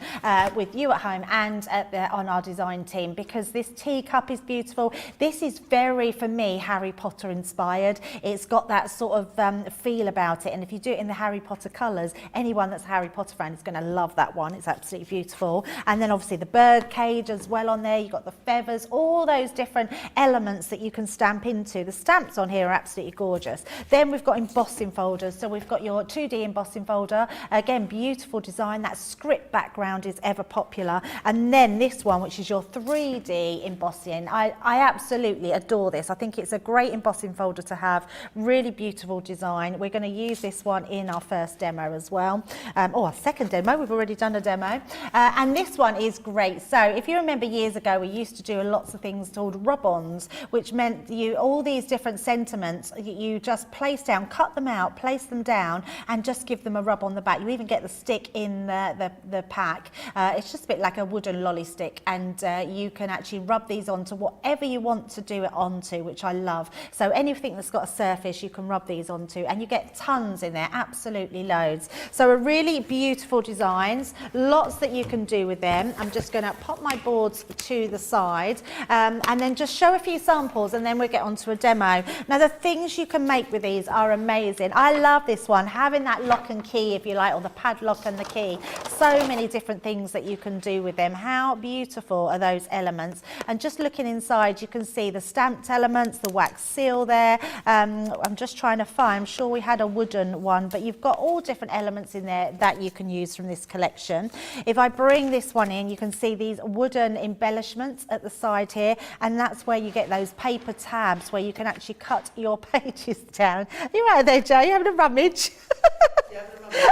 with you at home and on our design team, because this teacup is beautiful. This is very, for me, Harry Potter inspired. It's got that sort of feel about it, and if you do it in the Harry Potter colours, anyone that's a Harry Potter fan is going to love that one. It's absolutely beautiful. And then obviously the bird cage as well on there. You've got the feathers, all those different elements that you can stamp into. The stamps on here are absolutely gorgeous. Then we've got embossing folders. So we've got your 2D embossing folder. Again, beautiful design. That script background is ever popular. And then this one, which is your 3D embossing. I absolutely adore this. I think it's a great embossing folder to have. Really beautiful design. We're going to use this one in our first demo as well. Our second demo. We've already done a demo. And this one is great. So if you remember years ago, we used to do lots of things called rub-ons, which meant all these different sentiments, you just place down, cut them out, place them down, and just give them a rub on the back. You even get the stick in the pack. It's just a bit like a wooden lolly stick, and you can actually rub these onto whatever you want to do it onto, which I love. So anything that's got a surface, you can rub these onto, and you get tons in there, absolutely loads. So a really beautiful designs, lots that you can do with them. I'm just going to pop my boards to the side and then just show a few samples, and then we'll get onto a demo. Now the things you can make with these are amazing. I love this one, having that lock and key, if you like, or the padlock and the key. So many different things that you can do with them. How beautiful are those elements? And just looking inside, you can see the stamped elements, the wax seal there. I'm just trying to find, I'm sure we had a wooden one, but you've got all different elements in there that you can use from this collection. If I bring this one in, you can see these wooden embellishments at the side here, and that's where you get those paper tabs where you can actually cut your pages down. You're right there, Joe, you're having a rummage.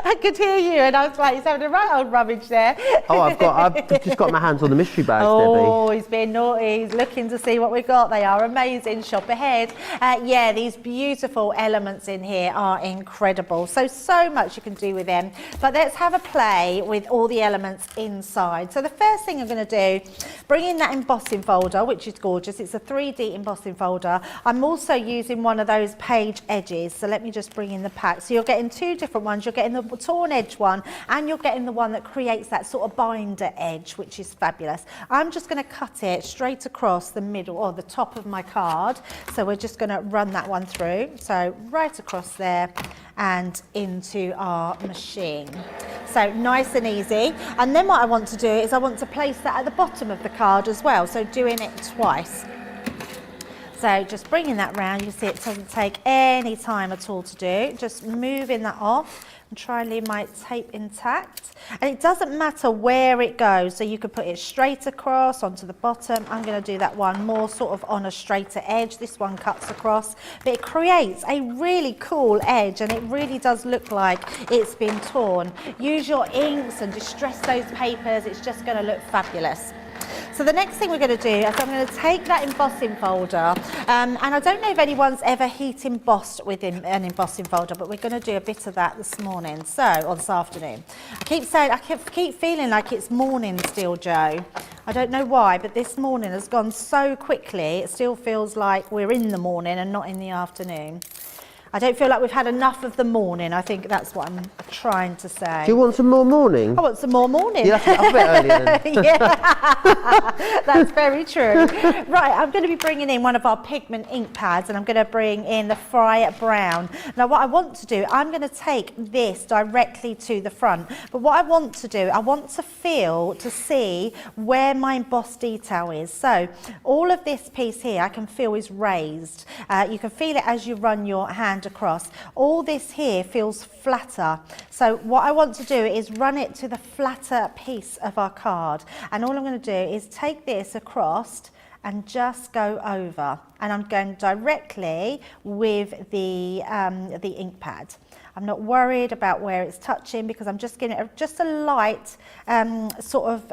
I could hear you, and I was like, he's having a right old rummage there. Oh, I've just got my hands on the mystery bags, oh, Debbie. He's being naughty. He's looking to see what we've got. They are amazing. Shop ahead. Yeah, these beautiful elements in here are incredible. So much you can do with them. But let's have a play with all the elements inside. So the first thing I'm going to do, bring in that embossing folder, which is gorgeous. It's a 3D embossing folder. I'm also using one of those page edges. So let me just bring in the pack. So you're getting two different ones. You're getting the torn edge one, and you're getting the one that creates that sort of binder edge, which is fabulous. I'm just going to cut it straight across the middle or the top of my card. So we're just going to run that one through. So right across there and into our machine. So nice and easy. And then what I want to do is I want to place that at the bottom of the card as well. So doing it twice. So just bringing that round, you see it doesn't take any time at all to do. Just moving that off and try and leave my tape intact. And it doesn't matter where it goes, so you could put it straight across onto the bottom. I'm going to do that one more sort of on a straighter edge. This one cuts across, but it creates a really cool edge, and it really does look like it's been torn. Use your inks and distress those papers. It's just going to look fabulous. So the next thing we're going to do is I'm going to take that embossing folder, and I don't know if anyone's ever heat embossed with an embossing folder, but we're going to do a bit of that this morning, or this afternoon. I keep feeling like it's morning still, Joe. I don't know why, but this morning has gone so quickly, it still feels like we're in the morning and not in the afternoon. I don't feel like we've had enough of the morning. I think that's what I'm trying to say. Do you want some more morning? I want some more morning. You have to get up a bit earlier then. Yeah, that's very true. Right, I'm going to be bringing in one of our pigment ink pads, and I'm going to bring in the Fry Brown. Now what I want to do, I'm going to take this directly to the front, but what I want to do, I want to see where my embossed detail is. So all of this piece here I can feel is raised. You can feel it as you run your hand and across. All this here feels flatter. So what I want to do is run it to the flatter piece of our card. And all I'm going to do is take this across and just go over. And I'm going directly with the ink pad. I'm not worried about where it's touching because I'm just getting just a light sort of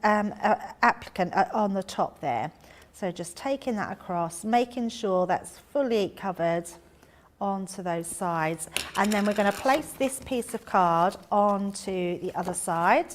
applicant on the top there. So just taking that across, making sure that's fully covered onto those sides. And then we're going to place this piece of card onto the other side.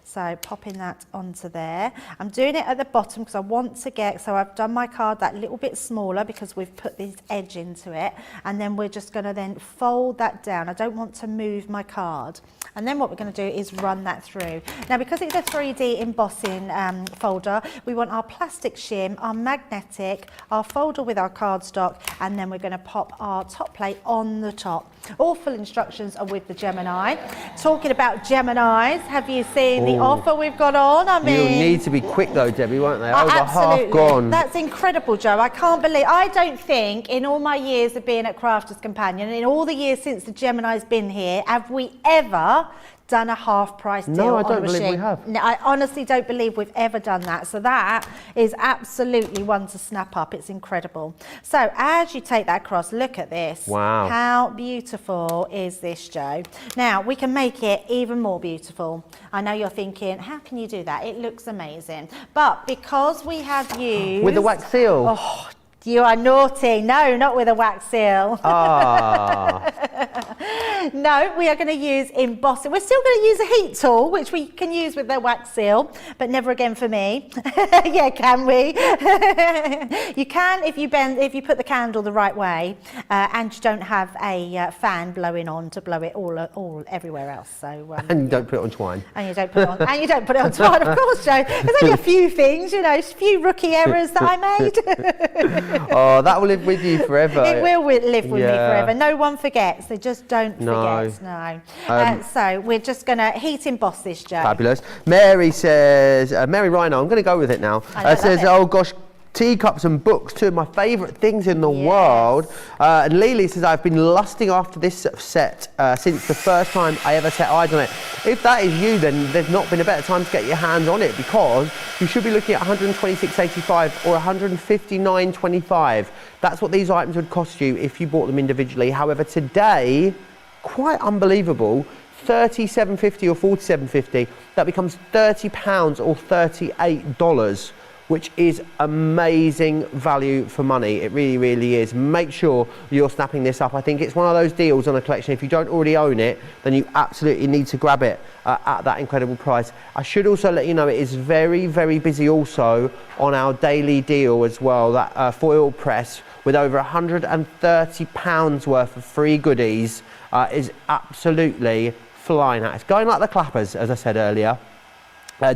So popping that onto there. I'm doing it at the bottom because I want to get, so I've done my card that little bit smaller because we've put this edge into it. And then we're just going to then fold that down. I don't want to move my card. And then what we're going to do is run that through. Now, because it's a 3D embossing folder, we want our plastic shim, our magnetic, our folder with our cardstock, and then we're going to pop our top plate on the top. All full instructions are with the Gemini. Talking about Geminis, have you seen the offer we've got on? I mean, you'll need to be quick though, Debbie, won't they? Over absolutely. half gone. That's incredible, Joe. I can't believe, I don't think in all my years of being at Crafters Companion, in all the years since the Gemini's been here, have we ever done a half price deal No, I on don't a believe machine. we have. No, I honestly don't believe we've ever done that. So that is absolutely one to snap up. It's incredible. So as you take that across, look at this. Wow. How beautiful is this, Joe? Now we can make it even more beautiful. I know you're thinking, how can you do that? It looks amazing. But because we have used... With the wax seal? Oh, you are naughty. No, not with a wax seal. Ah. No, we are going to use embossing. We're still going to use a heat tool, which we can use with the wax seal, but never again for me. Yeah, can we? You can if you put the candle the right way, and you don't have a fan blowing on to blow it all everywhere else. So And you don't put it on twine. And you don't put it on. And you don't put it on twine, of course, Joe. There's only a few things, you know, a few rookie errors that I made. Oh, that will live with you forever. It will live with me forever. No one forgets. They just don't forget. No. So we're just going to heat emboss this, Joe. Fabulous. Mary says, Mary Rhino, I'm going to go with it now. Says, oh gosh, teacups and books, two of my favourite things in the world. And Lily says, I've been lusting after this set since the first time I ever set eyes on it. If that is you, then there's not been a better time to get your hands on it, because you should be looking at $126.85 or $159.25. That's what these items would cost you if you bought them individually. However, today, quite unbelievable, $37.50 or $47.50, that becomes £30 or $38, which is amazing value for money. It really, really is. Make sure you're snapping this up. I think it's one of those deals on a collection. If you don't already own it, then you absolutely need to grab it at that incredible price. I should also let you know it is very, very busy also on our daily deal as well, that foil press with over £130 worth of free goodies is absolutely flying out. It's going like the clappers, as I said earlier.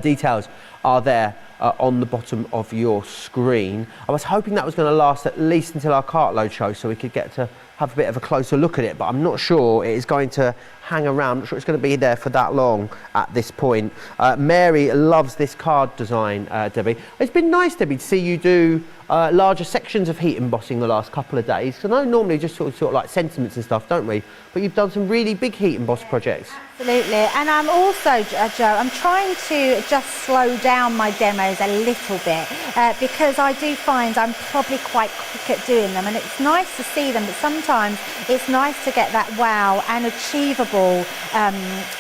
Details are there on the bottom of your screen. I was hoping that was going to last at least until our cartload show so we could get to have a bit of a closer look at it, but I'm not sure it is going to hang around. I'm not sure it's going to be there for that long at this point. Mary loves this card design, Debbie. It's been nice, Debbie, to see you do larger sections of heat embossing the last couple of days. I know normally just sort of like sentiments and stuff, don't we? But you've done some really big heat emboss projects. Absolutely, and I'm also, Joe, I'm trying to just slow down my demos a little bit because I do find I'm probably quite quick at doing them, and it's nice to see them, but sometimes it's nice to get that wow and achievable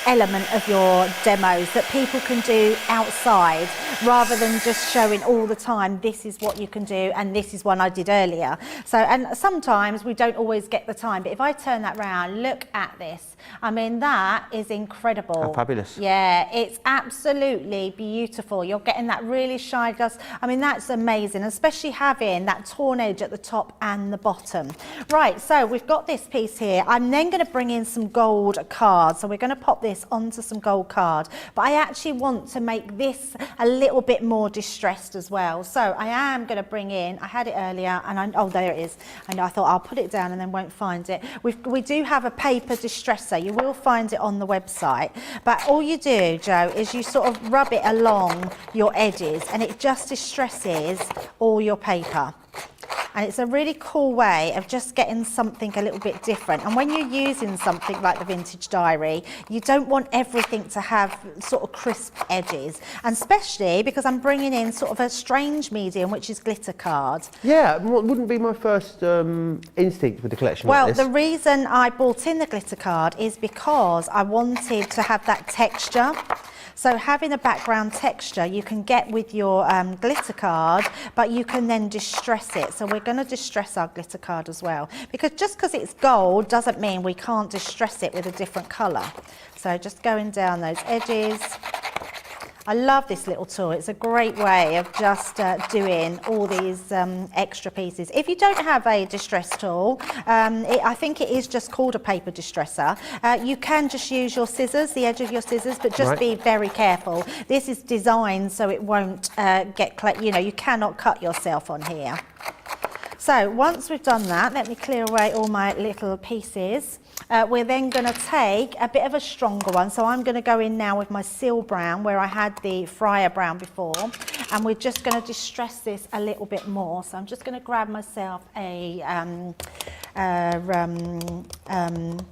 element of your demos that people can do outside rather than just showing all the time this is what you can do and this is one I did earlier. So, and sometimes we don't always get the time, but if I turn that round, look at this. I mean, that is incredible. Oh, fabulous. Yeah, it's absolutely beautiful. You're getting that really shiny gloss. I mean, that's amazing, especially having that torn edge at the top and the bottom. Right, so we've got this piece here. I'm then going to bring in some gold cards. So we're going to pop this onto some gold card. But I actually want to make this a little bit more distressed as well. So I am going to bring in, I had it earlier, and oh, there it is. And I thought I'll put it down and then won't find it. We do have a paper distresser. You will find it on the website. But all you do, Joe, is you sort of rub it along your edges and it just distresses all your paper. And it's a really cool way of just getting something a little bit different. And when you're using something like the Vintage Diary, you don't want everything to have sort of crisp edges. And especially because I'm bringing in sort of a strange medium, which is glitter card. Yeah, wouldn't be my first instinct with the collection Well, like this. the reason I brought in the glitter card is because I wanted to have that texture. So having a background texture you can get with your glitter card, but you can then distress it. So we're going to distress our glitter card as well, because just because it's gold doesn't mean we can't distress it with a different colour. So just going down those edges. I love this little tool. It's a great way of just doing all these extra pieces. If you don't have a distress tool, I think it is just called a paper distresser. You can just use your scissors, the edge of your scissors, but just be very careful. This is designed so it won't you cannot cut yourself on here. So once we've done that, let me clear away all my little pieces. We're then going to take a bit of a stronger one. So I'm going to go in now with my seal brown where I had the Friar brown before. And we're just going to distress this a little bit more. So I'm just going to grab myself a,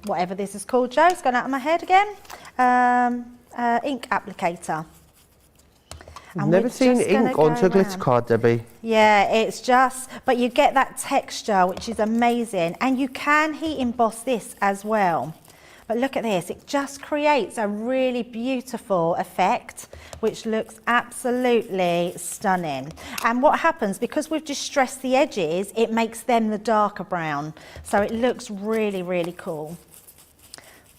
whatever this is called, Joe, it's gone out of my head again, ink applicator. I've never seen ink onto a glitter card, Debbie. Yeah, it's just, but you get that texture, which is amazing. And you can heat emboss this as well. But look at this, it just creates a really beautiful effect, which looks absolutely stunning. And what happens, because we've distressed the edges, it makes them the darker brown. So it looks really, really cool.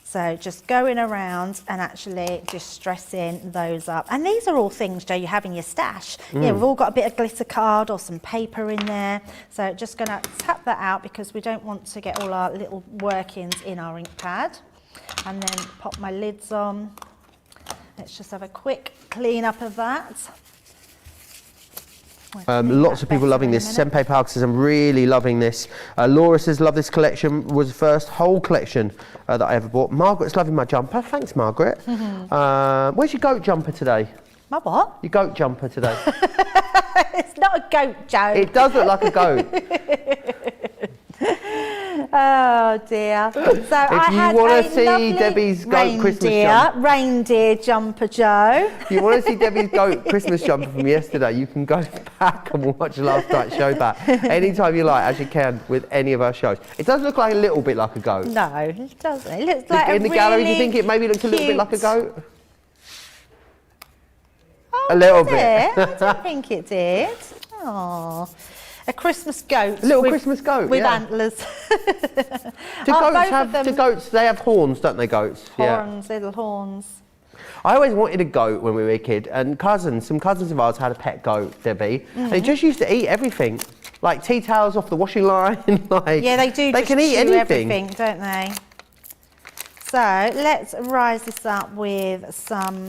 So just going around and actually distressing those up. And these are all things, Joe, you have in your stash. Yeah, we've all got a bit of glitter card or some paper in there. So just going to tap that out because we don't want to get all our little workings in our ink pad. And then pop my lids on. Let's just have a quick clean up of that. Lots of people loving this. Sandpaper Hulk says, I'm really loving this. Laura says, love this collection. Was the first whole collection that I ever bought. Margaret's loving my jumper. Thanks, Margaret. Where's your goat jumper today? My what? Your goat jumper today. It's not a goat, Joe. It does look like a goat. Oh dear. So if you want to see Debbie's goat Christmas jumper, reindeer jumper, Joe. if you want to see Debbie's goat Christmas jumper from yesterday, you can go back and watch last night's show back anytime you like, as you can with any of our shows. It does look like a little bit like a goat. No, it doesn't. It looks like in the really gallery, do you think it maybe looks a little bit like a goat? Oh, a little bit. I don't think it did. Oh. A Christmas goat. A little Christmas goat, with yeah. antlers. Do goats, they have horns, don't they, goats? Horns, little horns. I always wanted a goat when we were a kid, and some cousins of ours had a pet goat, Debbie, and they just used to eat everything. Like tea towels off the washing line. Yeah, they do. They can eat anything, don't they? So let's rise this up with some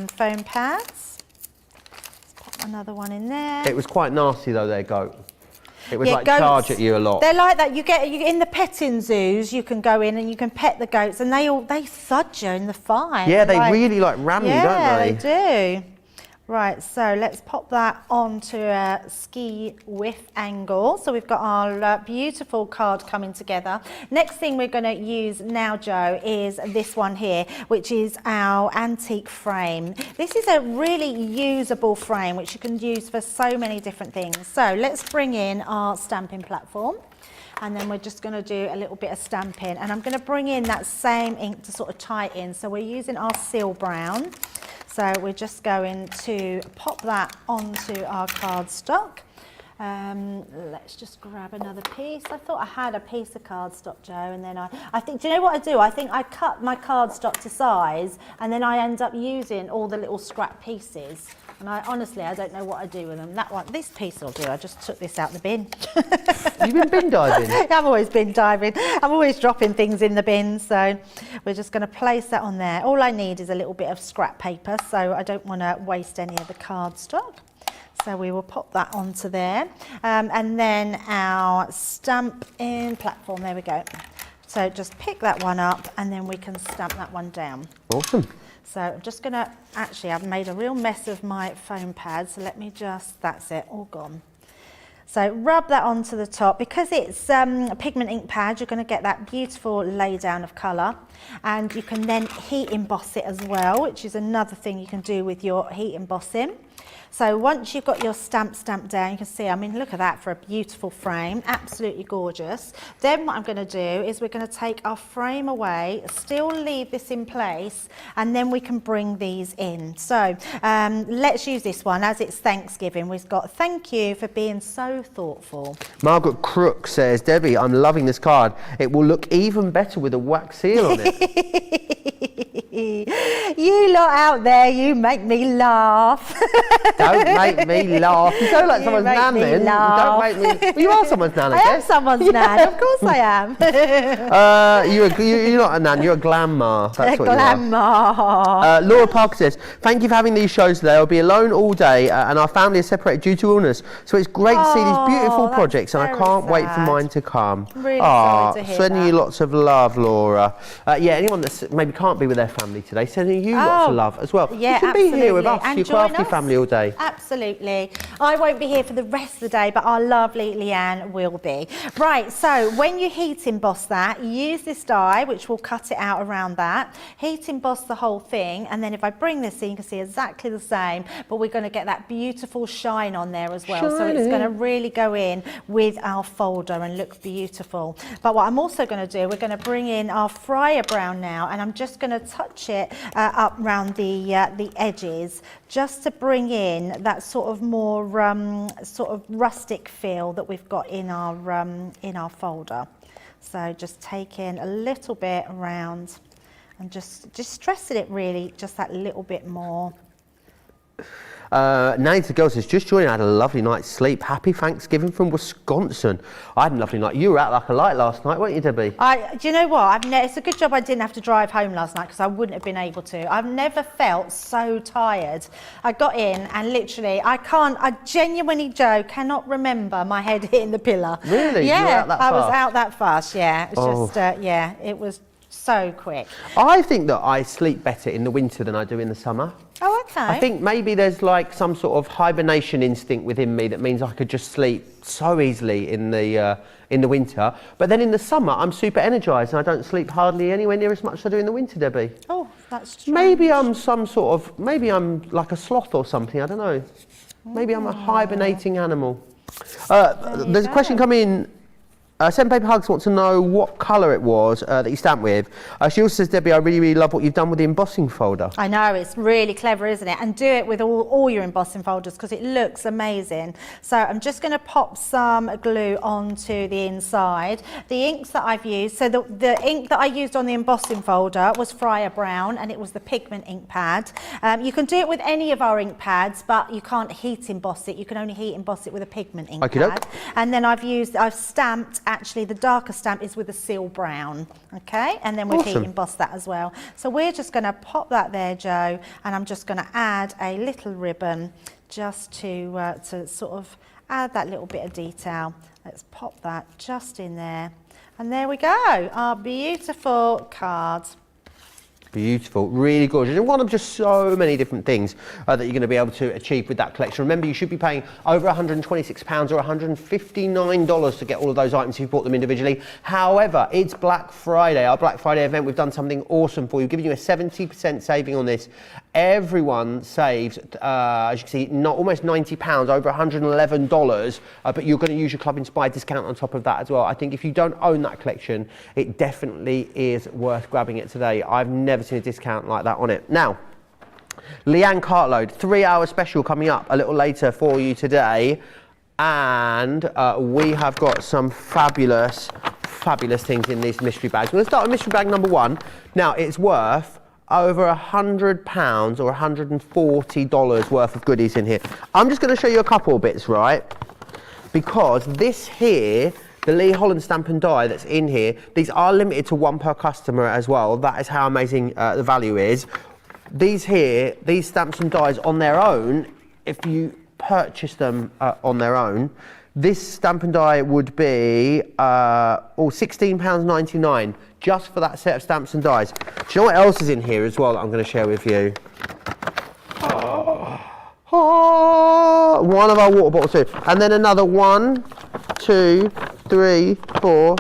foam pads. Let's pop another one in there. It was quite nasty though, their goat. It was like goats, charge at you a lot. They're like that. You in the petting zoos. You can go in and you can pet the goats, and they thud you in the fire. Yeah, they really like ram you, don't they? Yeah, they do. Right, so let's pop that onto a ski whiff angle. So we've got our beautiful card coming together. Next thing we're going to use now, Joe, is this one here, which is our antique frame. This is a really usable frame, which you can use for so many different things. So let's bring in our stamping platform. And then we're just going to do a little bit of stamping. And I'm going to bring in that same ink to sort of tie it in. So we're using our seal brown. So we're just going to pop that onto our cardstock. Let's just grab another piece. I thought I had a piece of cardstock, Joe, and then I think, do you know what I do? I think I cut my cardstock to size, and then I end up using all the little scrap pieces. And honestly, I don't know what I do with them. This piece will do. I just took this out the bin. You've been bin diving? I've always bin diving. I'm always dropping things in the bin, so we're just going to place that on there. All I need is a little bit of scrap paper, so I don't want to waste any of the cardstock. So we will pop that onto there. And then our stamp in platform, there we go. So just pick that one up and then we can stamp that one down. Awesome. So I'm just going to, actually I've made a real mess of my foam pad, so let me just, that's it, all gone. So rub that onto the top. Because it's a pigment ink pad, you're going to get that beautiful lay down of colour, and you can then heat emboss it as well, which is another thing you can do with your heat embossing. So once you've got your stamp down, you can see, I mean, look at that for a beautiful frame, absolutely gorgeous. Then what I'm going to do is we're going to take our frame away, still leave this in place, and then we can bring these in. So let's use this one, as it's Thanksgiving. We've got thank you for being so thoughtful. Margaret Crook says, Debbie, I'm loving this card. It will look even better with a wax seal on it. You lot out there, you make me laugh. Don't make me laugh. You sound like You someone's make nan me then. You laugh. don't make me... Well, you are someone's nan, I I am guess. someone's nan, of course I am. You're not a nan, you're a grandma. That's what you are. Grandma. Laura Parker says, thank you for having these shows today. I'll be alone all day and our family is separated due to illness. So it's great to see these beautiful that's projects and I very can't wait for sad. mine to come. Really sorry to hear sending that. you lots of love, Laura. Yeah, anyone that maybe can't be with their family today, sending you lots of love as well. Yeah, you can absolutely. be here with us, And your join crafty us. family all day. Absolutely. I won't be here for the rest of the day, but our lovely Leanne will be. Right, so when you heat emboss that, use this die, which will cut it out around that. Heat emboss the whole thing, and then if I bring this in, you can see exactly the same, but we're going to get that beautiful shine on there as well. So it's going to really go in with our folder and look beautiful. But what I'm also going to do, we're going to bring in our Fryer Brown now, and I'm just going to touch it up around the edges, just to bring in that sort of more sort of rustic feel that we've got in our folder. So just take in a little bit around and just stressing it really just that little bit more. Nanny to the girl says, just joining, I had a lovely night's sleep. Happy Thanksgiving from Wisconsin. I had a lovely night. You were out like a light last night, weren't you, Debbie? Do you know what? It's a good job I didn't have to drive home last night because I wouldn't have been able to. I've never felt so tired. I got in and literally, I genuinely, Joe, cannot remember my head hitting the pillar. Really? Yeah, You were out that I was fast? out that fast, yeah. It was just, yeah, it was so quick. I think that I sleep better in the winter than I do in the summer. Oh, okay. I think maybe there's like some sort of hibernation instinct within me that means I could just sleep so easily in the winter. But then in the summer, I'm super energized and I don't sleep hardly anywhere near as much as I do in the winter, Debbie. Oh, that's true. Maybe I'm maybe I'm like a sloth or something, I don't know. Maybe I'm a hibernating animal. There's a question coming in. Send Paper Hugs wants to know what colour it was that you stamped with. She also says, Debbie, I really, really love what you've done with the embossing folder. I know, it's really clever, isn't it? And do it with all your embossing folders because it looks amazing. So I'm just going to pop some glue onto the inside. The inks that I've used, so the ink that I used on the embossing folder was Fryer Brown and it was the pigment ink pad. You can do it with any of our ink pads, but you can't heat emboss it. You can only heat emboss it with a pigment ink pad. And then I've stamped, actually the darker stamp is with a seal brown, okay, and then we've heat embossed that as well. So we're just going to pop that there, Joe, and I'm just going to add a little ribbon just to sort of add that little bit of detail. Let's pop that just in there, and there we go, our beautiful card. Beautiful, really gorgeous. And one of just so many different things that you're going to be able to achieve with that collection. Remember, you should be paying over £126 or $159 to get all of those items if you bought them individually. However, it's Black Friday, our Black Friday event. We've done something awesome for you, giving you a 70% saving on this. Everyone saves, as you can see, almost £90, over $111, but you're going to use your Club Inspired discount on top of that as well. I think if you don't own that collection, it definitely is worth grabbing it today. I've never seen a discount like that on it. Now, Leanne Cartload, 3-hour special coming up a little later for you today, and we have got some fabulous things in these mystery bags. We're going to start with mystery bag number 1. Now, it's worth over £100 or $140 worth of goodies in here. I'm just going to show you a couple of bits, right? Because this here, the Lee Holland stamp and die that's in here, these are limited to 1 per customer as well. That is how amazing the value is. These here, these stamps and dies on their own, if you purchase them on their own, this stamp and die would be £16.99 just for that set of stamps and dies. Do you know what else is in here as well that I'm going to share with you? Oh, one of our water bottles too. And then another 1, 2, 3, 4,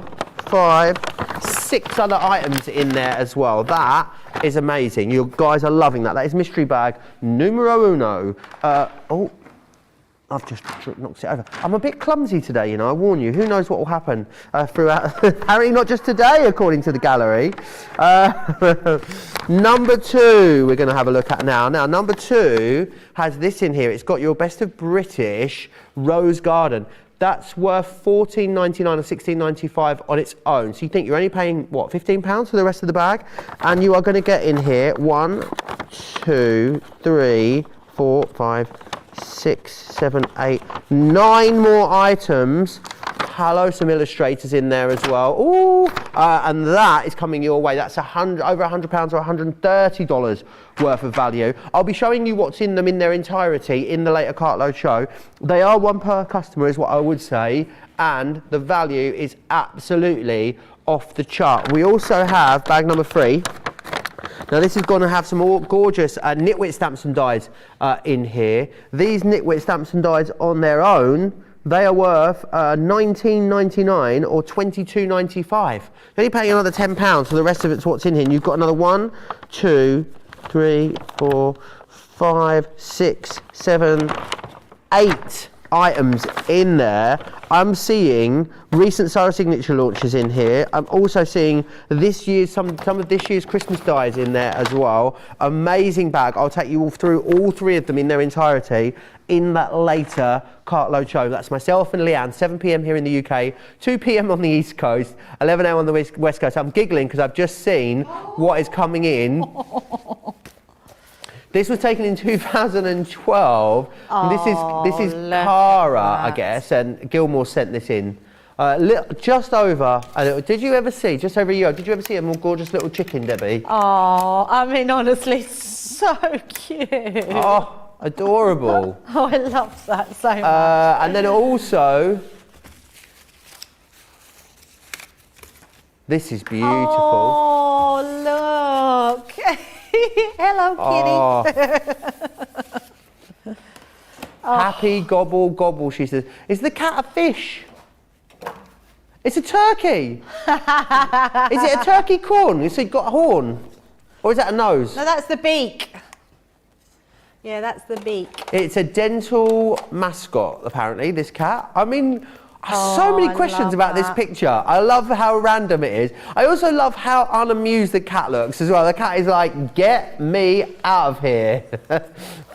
5, 6 other items in there as well. That is amazing. You guys are loving that. That is mystery bag numero uno. Oh, I've just knocked it over. I'm a bit clumsy today, you know, I warn you. Who knows what will happen throughout, Harry, not just today, according to the gallery. Number 2, we're going to have a look at now. Now, number 2 has this in here. It's got your Best of British Rose Garden. That's worth $14.99 or $16.95 on its own. So you think you're only paying, what, £15 for the rest of the bag? And you are going to get in here 1, 2, 3, 4, 5, 6, 7, 8, 9 more items. Hello, some illustrators in there as well. Ooh, and that is coming your way. That's over £100 or $130 worth of value. I'll be showing you what's in them in their entirety in the later cartload show. They are one per customer is what I would say, and the value is absolutely off the chart. We also have bag number 3. Now this is going to have some more gorgeous nitwit stamps and dies in here. These nitwit stamps and dies on their own, they are worth $19.99 or $22.95. You're only paying another £10 for the rest of it's what's in here. And you've got another 1, 2, 3, 4, 5, 6, 7, 8 items in there. I'm seeing recent Sarah Signature launches in here. I'm also seeing this year's some of this year's Christmas dies in there as well. Amazing bag. I'll take you all through all 3 of them in their entirety in that later cartload show. That's myself and Leanne, 7 p.m. here in the UK, 2 p.m. on the East Coast, 11 a.m. on the West Coast. I'm giggling because I've just seen what is coming in. This was taken in 2012. Oh, this is Cara, I guess, and Gilmore sent this in. Just over, did you ever see, just over a year, did you ever see a more gorgeous little chicken, Debbie? Oh, I mean, honestly, so cute. Oh, adorable. Oh, I love that so much. And then also, this is beautiful. Oh, look. Hello, kitty. Oh. Happy gobble gobble, she says. Is the cat a fish? It's a turkey. Is it a turkey corn? Is it got a horn? Or is that a nose? No, that's the beak. Yeah, that's the beak. It's a dental mascot, apparently, this cat. I mean, so many questions about this picture. I love how random it is. I also love how unamused the cat looks as well. The cat is like, get me out of here.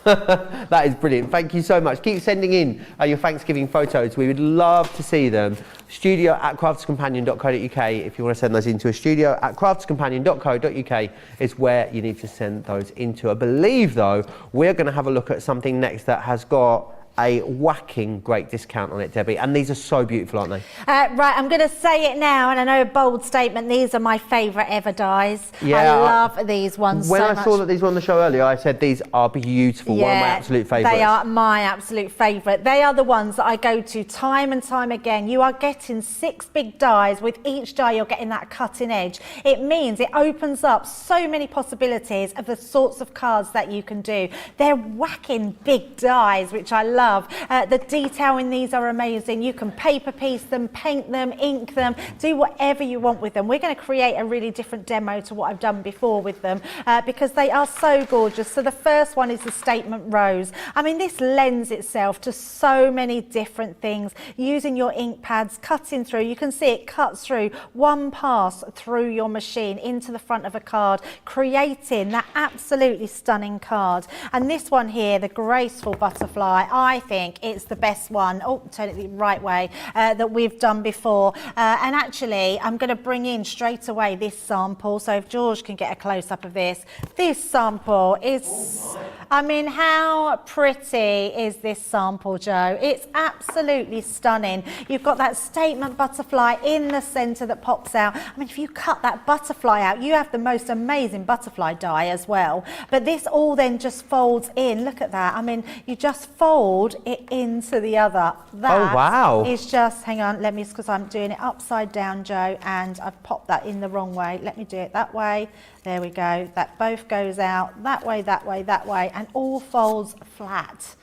That is brilliant. Thank you so much. Keep sending in your Thanksgiving photos. We would love to see them. studio@craftscompanion.co.uk if you want to send those into a studio@craftscompanion.co.uk is where you need to send those into. I believe, though, we're going to have a look at something next that has got a whacking great discount on it, Debbie, and these are so beautiful, aren't they? Right, I'm going to say it now, and I know a bold statement, these are my favourite ever dies. Yeah, I love these ones when so I much. saw that these were on the show earlier, I said these are beautiful, one of my absolute favourites. They are my absolute favourite. They are the ones that I go to time and time again. You are getting 6 big dies. With each die, you're getting that cutting edge. It means it opens up so many possibilities of the sorts of cards that you can do. They're whacking big dies, which I love. The detail in these are amazing. You can paper piece them, paint them, ink them, do whatever you want with them. We're going to create a really different demo to what I've done before with them because they are so gorgeous. So the first one is the Statement Rose. I mean, this lends itself to so many different things. Using your ink pads, cutting through, you can see it cuts through one pass through your machine into the front of a card, creating that absolutely stunning card. And this one here, the Graceful Butterfly, I think it's the best one. Oh, turn it the right way, that we've done before. And actually, I'm going to bring in straight away this sample. So if George can get a close-up of this. This sample is, I mean, how pretty is this sample, Joe? It's absolutely stunning. You've got that Statement Butterfly in the centre that pops out. I mean, if you cut that butterfly out, you have the most amazing butterfly die as well. But this all then just folds in. Look at that. I mean, you just fold it into the other. That wow. is just, hang on, let me, because I'm doing it upside down, Joe, and I've popped that in the wrong way. Let me do it that way. There we go. That both goes out that way, that way, that way, and all folds flat.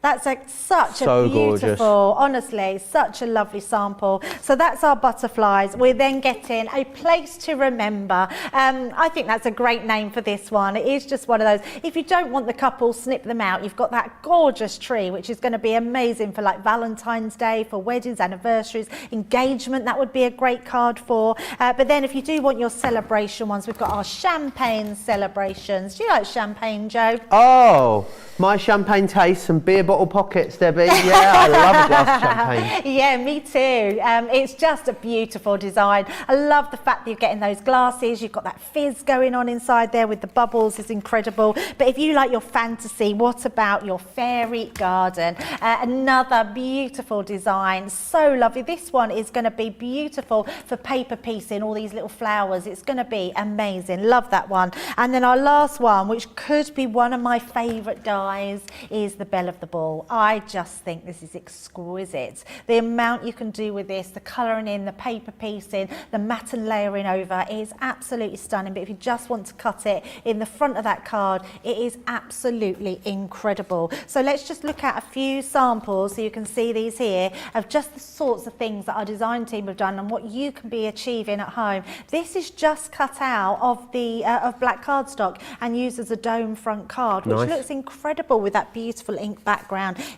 That's such So a beautiful, gorgeous. honestly, such a lovely sample. So that's our butterflies. We're then getting a place to remember. I think that's a great name for this one. It is just one of those. If you don't want the couple, snip them out. You've got that gorgeous tree, which is going to be amazing for like Valentine's Day, for weddings, anniversaries, engagement. That would be a great card for. But then if you do want your celebration ones, we've got our champagne celebrations. Do you like champagne, Joe? Oh, my champagne taste and beer bottle pockets, Debbie. Yeah, I love a glass of champagne. Yeah, me too. It's just a beautiful design. I love the fact that you're getting those glasses. You've got that fizz going on inside there with the bubbles. It's incredible. But if you like your fantasy, what about your fairy garden? Another beautiful design. So lovely. This one is going to be beautiful for paper piecing, all these little flowers. It's going to be amazing. Love that one. And then our last one, which could be one of my favourite dies, is the bell of the ball. I just think this is exquisite. The amount you can do with this, the colouring in, the paper piecing, the matte and layering over is absolutely stunning. But if you just want to cut it in the front of that card, it is absolutely incredible. So let's just look at a few samples so you can see these here of just the sorts of things that our design team have done and what you can be achieving at home. This is just cut out of the of black cardstock and used as a dome front card, which Nice. looks incredible with that beautiful ink background.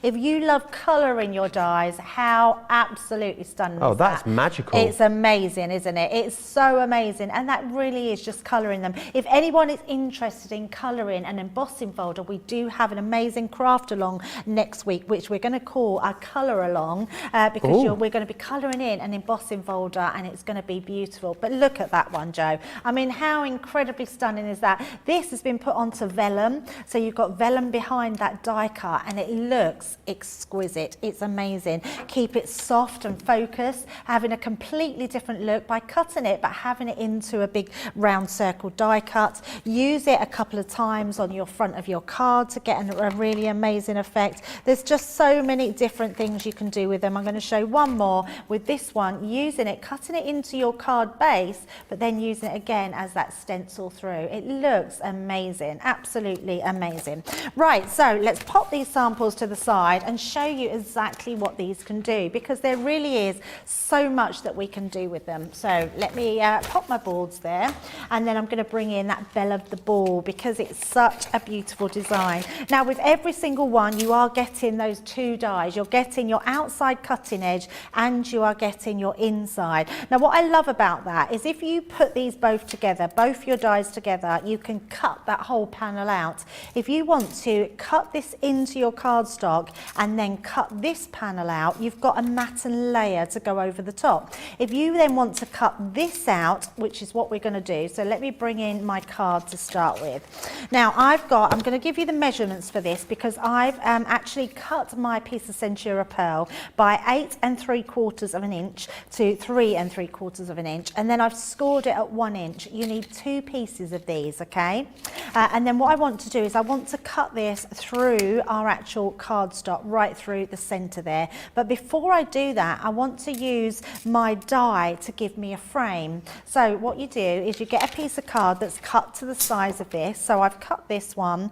If you love colouring your dies, how absolutely stunning Oh, is that's that? magical. It's amazing, isn't it? It's so amazing, and that really is just colouring them. If anyone is interested in colouring an embossing folder, we do have an amazing craft along next week, which we're going to call our colour along, because Ooh. we're going to be colouring in an embossing folder, and it's going to be beautiful. But look at that one, Joe. I mean, how incredibly stunning is that? This has been put onto vellum, so you've got vellum behind that die cut, and it looks exquisite. It's amazing. Keep it soft and focused, having a completely different look by cutting it but having it into a big round circle die cut. Use it a couple of times on your front of your card to get a really amazing effect. There's just so many different things you can do with them. I'm going to show one more with this one, using it, cutting it into your card base, but then using it again as that stencil through. It looks amazing, absolutely amazing. Right, so let's pop these samples to the side and show you exactly what these can do, because there really is so much that we can do with them. So let me pop my boards there, and then I'm going to bring in that bell of the ball because it's such a beautiful design. Now with every single one you are getting those two dies. You're getting your outside cutting edge and you are getting your inside. Now what I love about that is if you put these both together, both your dies together, you can cut that whole panel out. If you want to cut this into your cardstock and then cut this panel out, you've got a matte and layer to go over the top. If you then want to cut this out, which is what we're going to do, so let me bring in my card to start with. Now I'm going to give you the measurements for this because I've actually cut my piece of Centura Pearl by 8 3/4 of an inch to 3 3/4 of an inch, and then I've scored it at 1 inch. You need 2 pieces of these, okay? And then what I want to do is I want to cut this through our actual cardstock, right through the centre there. But before I do that, I want to use my die to give me a frame. So what you do is you get a piece of card that's cut to the size of this. So I've cut this one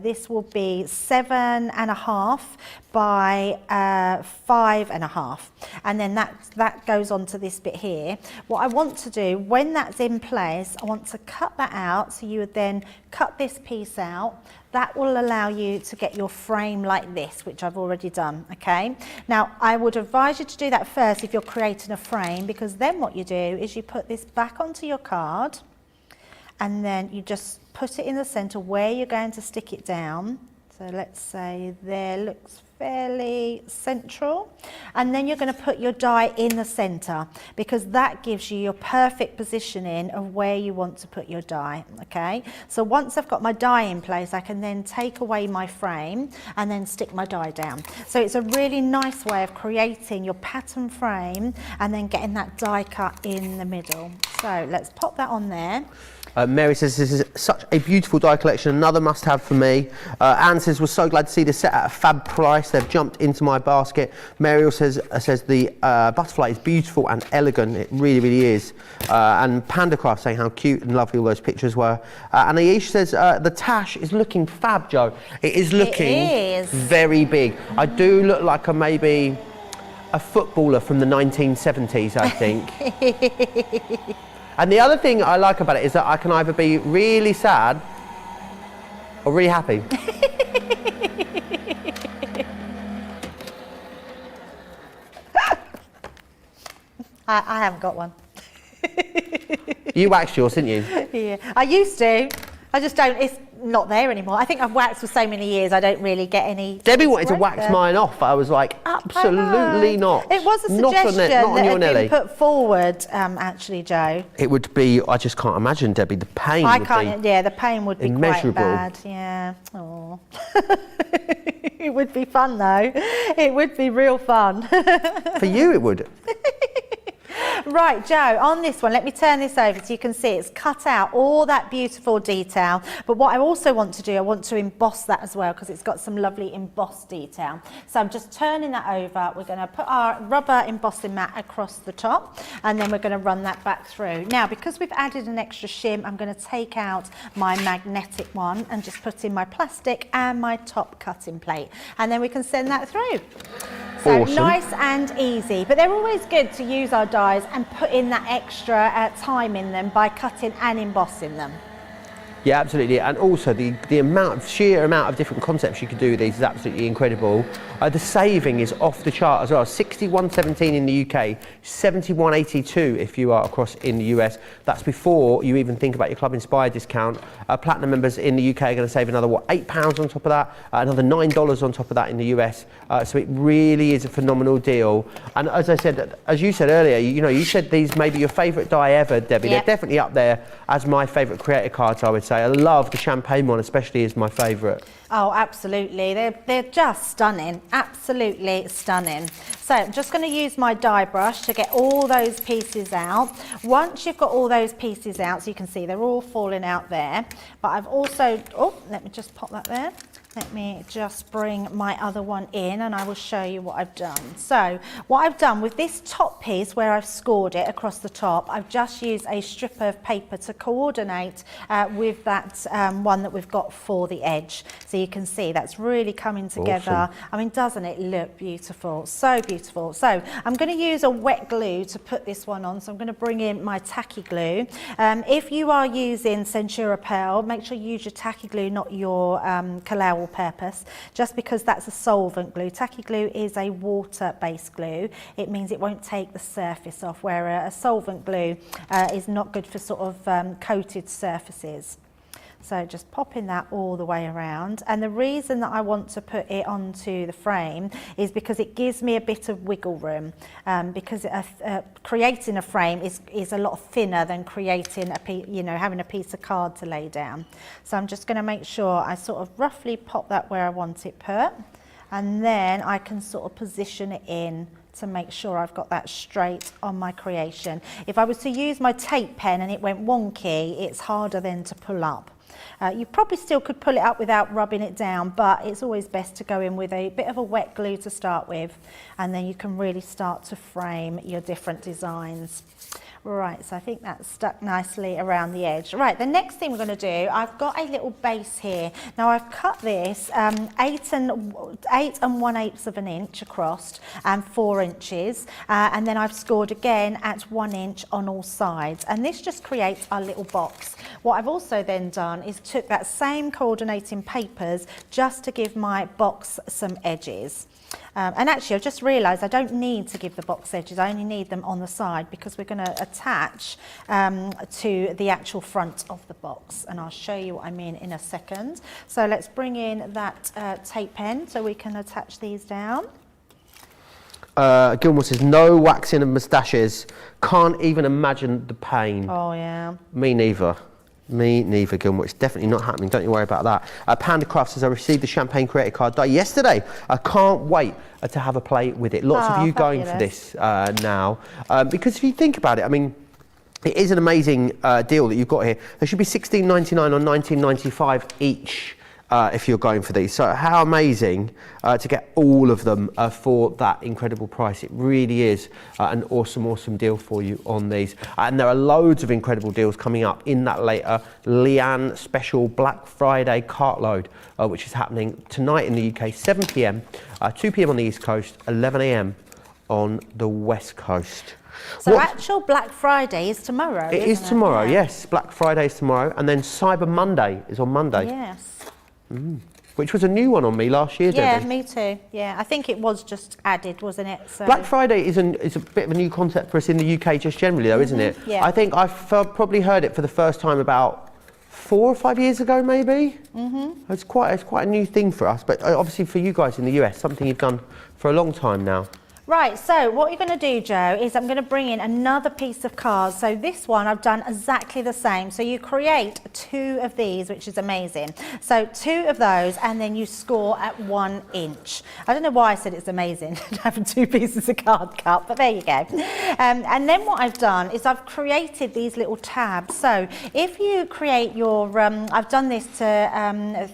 this will be 7.5 by 5.5, and then that goes on to this bit here. What I want to do when that's in place, I want to cut that out. So you would then cut this piece out. That will allow you to get your frame like this, which I've already done, okay? Now, I would advise you to do that first if you're creating a frame, because then what you do is you put this back onto your card, and then you just put it in the center where you're going to stick it down. So let's say there, looks fairly central, and then you're going to put your die in the center because that gives you your perfect positioning of where you want to put your die. Okay, so once I've got my die in place, I can then take away my frame and then stick my die down. So it's a really nice way of creating your pattern frame and then getting that die cut in the middle. So let's pop that on there. Mary says this is such a beautiful die collection, another must-have for me. Anne says we're so glad to see this set at a fab price. They've jumped into my basket. Mary also says the butterfly is beautiful and elegant. It really, really is. And Pandacraft saying how cute and lovely all those pictures were. And Aish says the tash is looking fab, Joe. It is looking very big. I do look like maybe a footballer from the 1970s, I think. And the other thing I like about it is that I can either be really sad or really happy. I haven't got one. You waxed yours, didn't you? Yeah, I used to. I just don't. It's not there anymore. I think I've waxed for so many years. I don't really get any. Debbie wanted to wax mine off. I was like, absolutely not. It was a suggestion that had been put forward, actually, Joe. It would be. I just can't imagine, Debbie. The pain. Yeah, the pain would be immeasurable. Quite bad. Yeah. Oh. It would be fun though. It would be real fun. For you, it would. Right, Joe, on this one, let me turn this over so you can see it's cut out all that beautiful detail. But what I also want to do, I want to emboss that as well because it's got some lovely embossed detail. So I'm just turning that over. We're going to put our rubber embossing mat across the top and then we're going to run that back through. Now, because we've added an extra shim, I'm going to take out my magnetic one and just put in my plastic and my top cutting plate. And then we can send that through. So awesome. Nice and easy, but they're always good to use our dies and put in that extra time in them by cutting and embossing them. Yeah, absolutely, and also the sheer amount of different concepts you can do with these is absolutely incredible. The saving is off the chart as well. 61.17 in the UK, 71.82 if you are across in the US. That's before you even think about your Club Inspired discount. Platinum members in the UK are going to save another £8 on top of that, another $9 on top of that in the US. So it really is a phenomenal deal. And as I said, as you said earlier, you said these may be your favourite die ever, Debbie. Yep. They're definitely up there as my favourite creator cards, I would say. I love the champagne one, especially, is my favourite. Oh, absolutely. They're just stunning. Absolutely stunning. So I'm just going to use my die brush to get all those pieces out. Once you've got all those pieces out, so you can see they're all falling out there. But I've also, let me just pop that there. Let me just bring my other one in and I will show you what I've done. So what I've done with this top piece where I've scored it across the top, I've just used a strip of paper to coordinate with that one that we've got for the edge. So you can see that's really coming together. Awesome. I mean, doesn't it look beautiful? So beautiful. So I'm going to use a wet glue to put this one on. So I'm going to bring in my tacky glue. If you are using Centura Pearl, make sure you use your tacky glue, not your Kalao purpose, just because that's a solvent glue. Tacky glue is a water-based glue. It means it won't take the surface off, where a solvent glue is not good for sort of coated surfaces. So just popping that all the way around. And the reason that I want to put it onto the frame is because it gives me a bit of wiggle room, because creating a frame is a lot thinner than creating having a piece of card to lay down. So I'm just going to make sure I sort of roughly pop that where I want it put, and then I can sort of position it in to make sure I've got that straight on my creation. If I was to use my tape pen and it went wonky, it's harder then to pull up. You probably still could pull it up without rubbing it down, but it's always best to go in with a bit of a wet glue to start with, and then you can really start to frame your different designs. Right, so I think that's stuck nicely around the edge. Right, the next thing we're going to do, I've got a little base here. Now I've cut this 8 1/8 of an inch across and 4 inches, and then I've scored again at 1 inch on all sides, and this just creates our little box. What I've also then done is took that same coordinating papers just to give my box some edges. And actually I've just realised I don't need to give the box edges, I only need them on the side, because we're going to attach to the actual front of the box, and I'll show you what I mean in a second. So let's bring in that tape pen so we can attach these down. Gilmore says, no waxing of moustaches, can't even imagine the pain. Oh yeah. Me neither. Me neither, Gilmore. It's definitely not happening. Don't you worry about that. Pandacraft says, I received the Champagne Creator Card die yesterday. I can't wait to have a play with it. Lots of you going for this now. Because if you think about it, I mean, It is an amazing deal that you've got here. There should be $16.99 or $19.95 each if you're going for these. So how amazing to get all of them for that incredible price. It really is an awesome deal for you on these. And there are loads of incredible deals coming up in that later Leanne special Black Friday cartload, which is happening tonight in the UK, 7 p.m, 2 p.m. on the East Coast, 11 a.m. on the West Coast. So actual Black Friday is tomorrow, It is isn't tomorrow, Yeah. yes. Black Friday is tomorrow, and then Cyber Monday is on Monday. Yes. Which was a new one on me last year, Yeah, Debbie. me too. Yeah, I think it was just added, wasn't it? So Black Friday is a bit of a new concept for us in the UK just generally though, isn't it? Yeah. I think I've probably heard it for the first time about 4 or 5 years ago maybe. It's quite a new thing for us, but obviously for you guys in the US, something you've done for a long time now. Right, so what you're going to do, Joe, is I'm going to bring in another piece of cards. So this one I've done exactly the same. So you create 2 of these, which is amazing. So 2 of those, and then you score at 1 inch. I don't know why I said it's amazing having 2 pieces of card cut, but there you go. And then what I've done is I've created these little tabs. So if you create your, I've done this to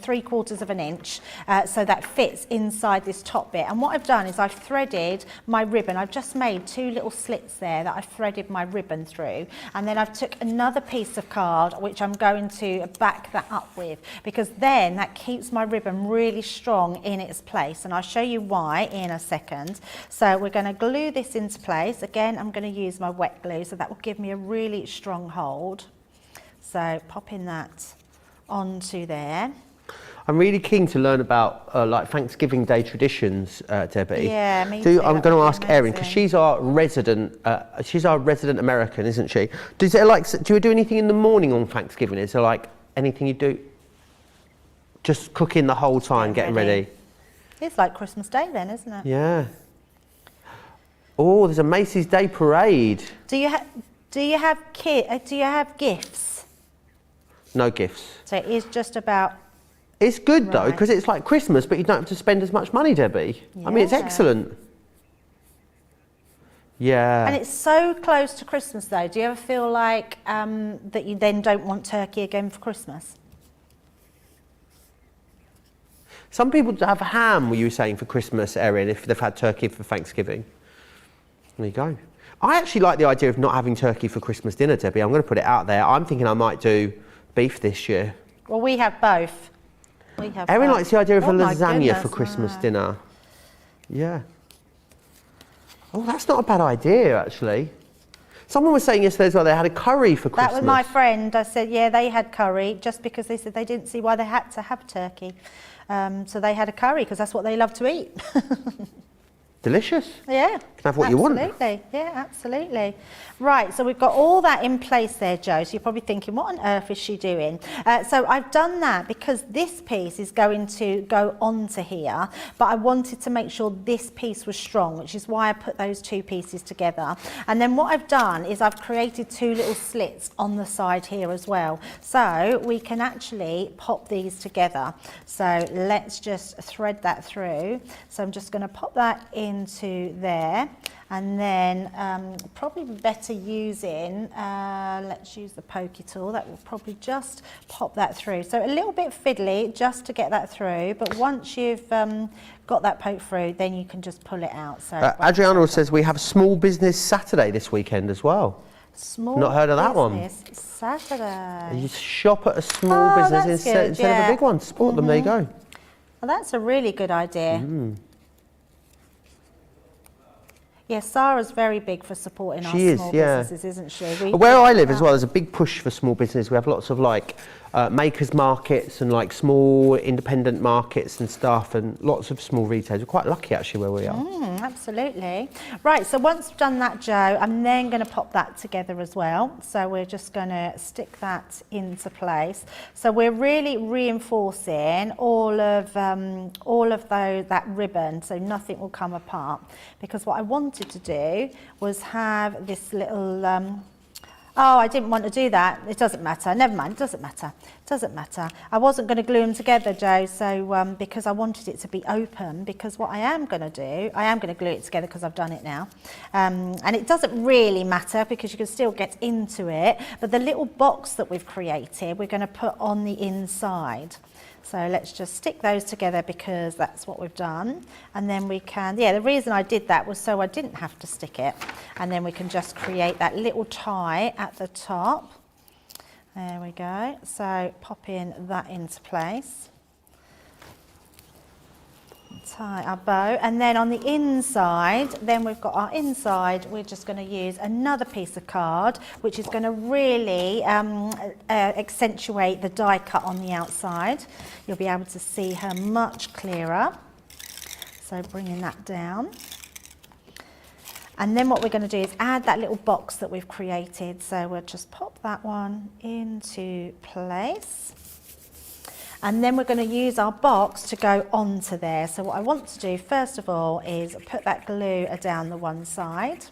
3/4 of an inch, so that fits inside this top bit. And what I've done is I've threaded my ribbon. I've just made 2 little slits there that I've threaded my ribbon through, and then I've took another piece of card which I'm going to back that up with, because then that keeps my ribbon really strong in its place, and I'll show you why in a second. So we're going to glue this into place. Again, I'm going to use my wet glue, so that will give me a really strong hold. So popping that onto there. I'm really keen to learn about like Thanksgiving Day traditions, Debbie. Yeah, me too. I'm going to ask Erin because Amazing. she's our resident American, isn't she? Do you do anything in the morning on Thanksgiving? Is there like anything you do? Just cooking the whole time, getting ready. It's like Christmas Day then, isn't it? Yeah. Oh, there's a Macy's Day Parade. Do you have gifts? No gifts. So it is just about. It's good though, Right. because it's like Christmas, but you don't have to spend as much money, Debbie. I mean, it's Yeah. excellent. Yeah. And it's so close to Christmas though. Do you ever feel like that you then don't want turkey again for Christmas? Some people have ham, were you saying, for Christmas, Erin, if they've had turkey for Thanksgiving. There you go. I actually like the idea of not having turkey for Christmas dinner, Debbie. I'm going to put it out there. I'm thinking I might do beef this year. Well, we have both. Erin likes the idea of Oh a my lasagna goodness, for Christmas no. dinner. Yeah. Oh, that's not a bad idea, actually. Someone was saying yesterday as well they had a curry for Christmas. That was my friend. I said, yeah, they had curry just because they said they didn't see why they had to have turkey. So they had a curry because that's what they love to eat. Delicious. Yeah. You can have what you want. Absolutely. Yeah, absolutely. Right, so we've got all that in place there, Joe. So you're probably thinking, what on earth is she doing? So I've done that because this piece is going to go onto here, but I wanted to make sure this piece was strong, which is why I put those 2 pieces together. And then what I've done is I've created 2 little slits on the side here as well. So we can actually pop these together. So let's just thread that through. So I'm just going to pop that into there. And then probably better using, let's use the pokey tool, that will probably just pop that through. So a little bit fiddly just to get that through, but once you've got that poke through, then you can just pull it out. So Adriana says we have Small Business Saturday this weekend as well. Small Not heard of that one. Business Saturday. You shop at a small business that's instead good, of yeah. a big one. Support them, there you go. Well, that's a really good idea. Yeah, Sarah's very big for supporting our She is, small yeah. businesses, isn't she? Where I live as well, there's a big push for small business. We have lots of like makers markets and like small independent markets and stuff, and lots of small retailers. We're quite lucky actually where we are. Absolutely. Right, so once we've done that, Joe, I'm then going to pop that together as well. So we're just going to stick that into place. So we're really reinforcing all of that ribbon, so nothing will come apart. Because what I wanted to do was have this little Oh, I didn't want to do that. It doesn't matter. Never mind. It doesn't matter. It doesn't matter. I wasn't going to glue them together, Joe, so because I wanted it to be open, because what I am going to do, I am going to glue it together because I've done it now. And it doesn't really matter because you can still get into it. But the little box that we've created, we're going to put on the inside. So let's just stick those together because that's what we've done. And then we can, the reason I did that was so I didn't have to stick it. And then we can just create that little tie at the top. There we go. So pop in that into place. Tie our bow, and then on the inside, then we've got our inside, we're just going to use another piece of card which is going to really accentuate the die cut on the outside. You'll be able to see her much clearer, so bringing that down. And then what we're going to do is add that little box that we've created, so we'll just pop that one into place. And then we're going to use our box to go onto there. So what I want to do first of all is put that glue down the one side.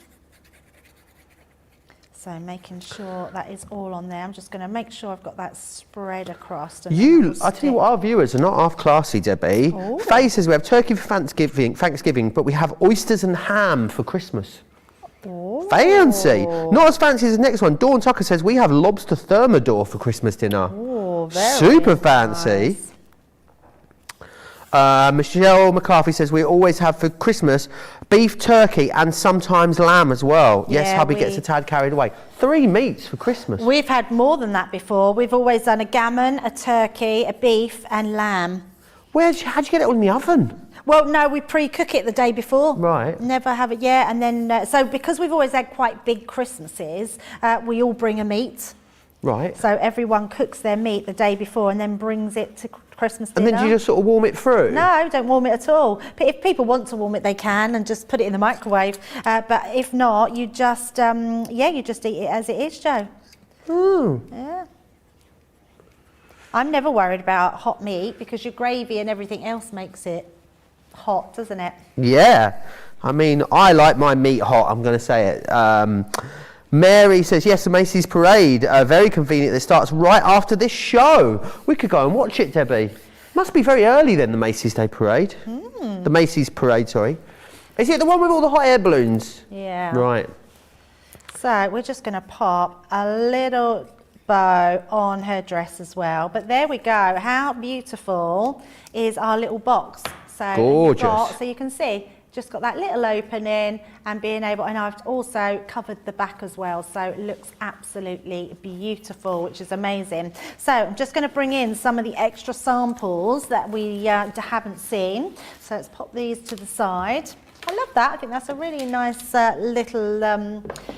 So making sure that is all on there. I'm just going to make sure I've got that spread across. And I tell you what, our viewers are not half classy, Debbie. Ooh. Faye says we have turkey for Thanksgiving, but we have oysters and ham for Christmas. Ooh. Fancy. Not as fancy as the next one. Dawn Tucker says we have lobster thermidor for Christmas dinner. Ooh, very super fancy. Nice. Michelle McCarthy says we always have for Christmas beef, turkey and sometimes lamb as well. Yes, Yeah, hubby gets a tad carried away. 3 meats for Christmas. We've had more than that before. We've always done a gammon, a turkey, a beef and lamb. How'd you get it all in the oven? Well, no, we pre-cook it the day before. Right. Never have it yet. And then, so because we've always had quite big Christmases, we all bring a meat. Right. So everyone cooks their meat the day before and then brings it to Christmas dinner. And then do you just sort of warm it through? No, don't warm it at all. But if people want to warm it, they can and just put it in the microwave. But if not, you just, you just eat it as it is, Joe. Ooh. Yeah. I'm never worried about hot meat because your gravy and everything else makes it hot, doesn't it? Yeah. I mean, I like my meat hot, I'm going to say it. Mary says, yes, the Macy's Parade, very convenient. It starts right after this show. We could go and watch it, Debbie. Must be very early then, the Macy's Day Parade. The Macy's Parade, sorry. Is it the one with all the hot air balloons? Yeah. Right. So we're just going to pop a little bow on her dress as well. But there we go. How beautiful is our little box? So gorgeous. So you can see, just got that little opening and being able, and I've also covered the back as well, so it looks absolutely beautiful, which is amazing. So I'm just going to bring in some of the extra samples that we haven't seen. So let's pop these to the side. I love that. I think that's a really nice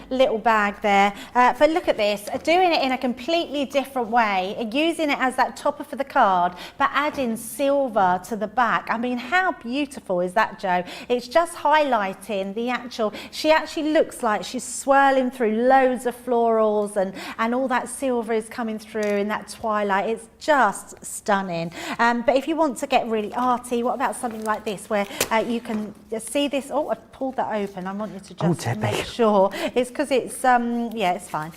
little bag there. But look at this, doing it in a completely different way, using it as that topper for the card, but adding silver to the back. I mean, how beautiful is that, Joe? It's just highlighting the actual, she actually looks like she's swirling through loads of florals and all that silver is coming through in that twilight. It's just stunning. But if you want to get really arty, what about something like this where you can see this? Oh, I've pulled that open. I want you to just make sure. It's because it's, yeah, it's fine.